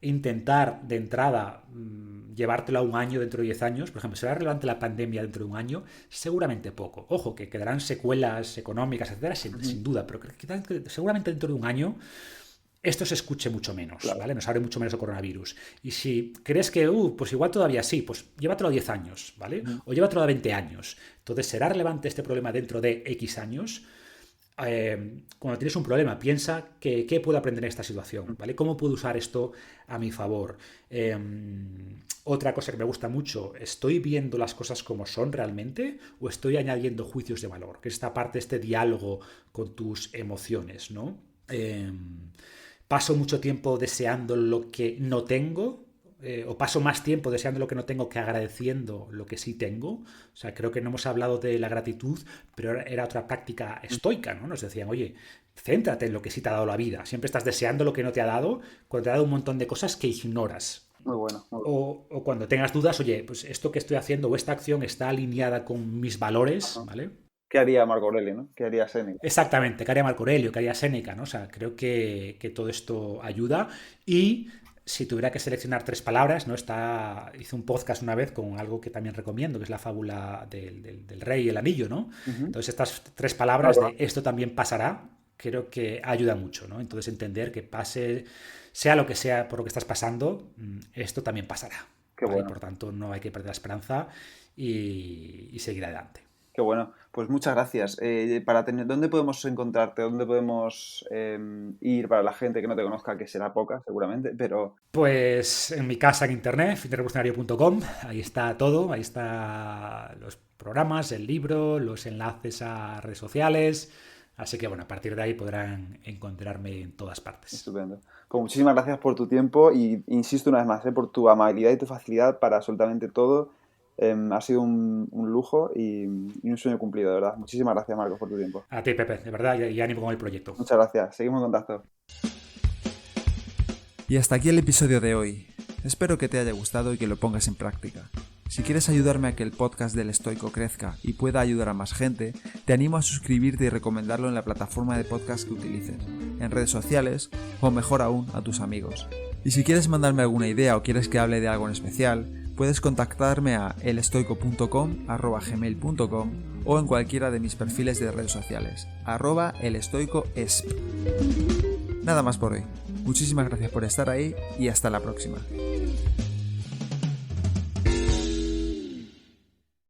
intentar de entrada llevártelo a un año dentro de 10 años, por ejemplo, ¿será relevante la pandemia dentro de un año? Seguramente poco. Ojo, que quedarán secuelas económicas, etcétera, sin duda, pero seguramente dentro de un año esto se escuche mucho menos, claro, ¿vale? Nos abre mucho menos el coronavirus. Y si crees que, pues igual todavía sí, pues llévatelo a 10 años, ¿vale? Uh-huh. O llévatelo a 20 años. Entonces, ¿será relevante este problema dentro de X años? Cuando tienes un problema, piensa qué puedo aprender en esta situación, ¿vale? ¿Cómo puedo usar esto a mi favor? Otra cosa que me gusta mucho, ¿estoy viendo las cosas como son realmente o estoy añadiendo juicios de valor? Que es esta parte, este diálogo con tus emociones, ¿no? Paso mucho tiempo deseando lo que no tengo, o paso más tiempo deseando lo que no tengo que agradeciendo lo que sí tengo. O sea, creo que no hemos hablado de la gratitud, pero era otra práctica estoica, ¿no? Nos decían, oye, céntrate en lo que sí te ha dado la vida. Siempre estás deseando lo que no te ha dado, cuando te ha dado un montón de cosas que ignoras. Muy bueno. Muy bueno. O cuando tengas dudas, oye, pues esto que estoy haciendo o esta acción está alineada con mis valores, ¿vale? ¿Qué haría Marco Aurelio, no? ¿Qué haría Séneca? Exactamente, ¿qué haría Marco Aurelio? ¿Qué haría Séneca? ¿No? O sea, creo que todo esto ayuda. Y si tuviera que seleccionar 3 palabras, ¿no? Hice un podcast una vez con algo que también recomiendo, que es la fábula del rey y el anillo, ¿no? Uh-huh. Entonces estas 3 palabras de esto también pasará, creo que ayuda mucho, ¿no? Entonces entender que pase, sea lo que sea por lo que estás pasando, esto también pasará. Qué ¿vale? bueno. Por tanto, no hay que perder la esperanza y seguir adelante. Qué bueno. Pues muchas gracias. ¿Dónde podemos encontrarte? ¿Dónde podemos ir para la gente que no te conozca, que será poca seguramente, pero... Pues en mi casa en internet, fitnessrevolucionario.com, ahí está todo, ahí están los programas, el libro, los enlaces a redes sociales, así que bueno, a partir de ahí podrán encontrarme en todas partes. Estupendo. Pues muchísimas gracias por tu tiempo y insisto una vez más, por tu amabilidad y tu facilidad para absolutamente todo. Ha sido un lujo y un sueño cumplido, de verdad. Muchísimas gracias, Marcos, por tu tiempo. A ti, Pepe, de verdad, y ánimo con el proyecto. Muchas gracias. Seguimos en contacto. Y hasta aquí el episodio de hoy. Espero que te haya gustado y que lo pongas en práctica. Si quieres ayudarme a que el podcast del Estoico crezca y pueda ayudar a más gente, te animo a suscribirte y recomendarlo en la plataforma de podcast que utilices, en redes sociales o mejor aún a tus amigos. Y si quieres mandarme alguna idea o quieres que hable de algo en especial, puedes contactarme a elestoico.com@gmail.com o en cualquiera de mis perfiles de redes sociales, @elestoicoesp. Nada más por hoy. Muchísimas gracias por estar ahí y hasta la próxima.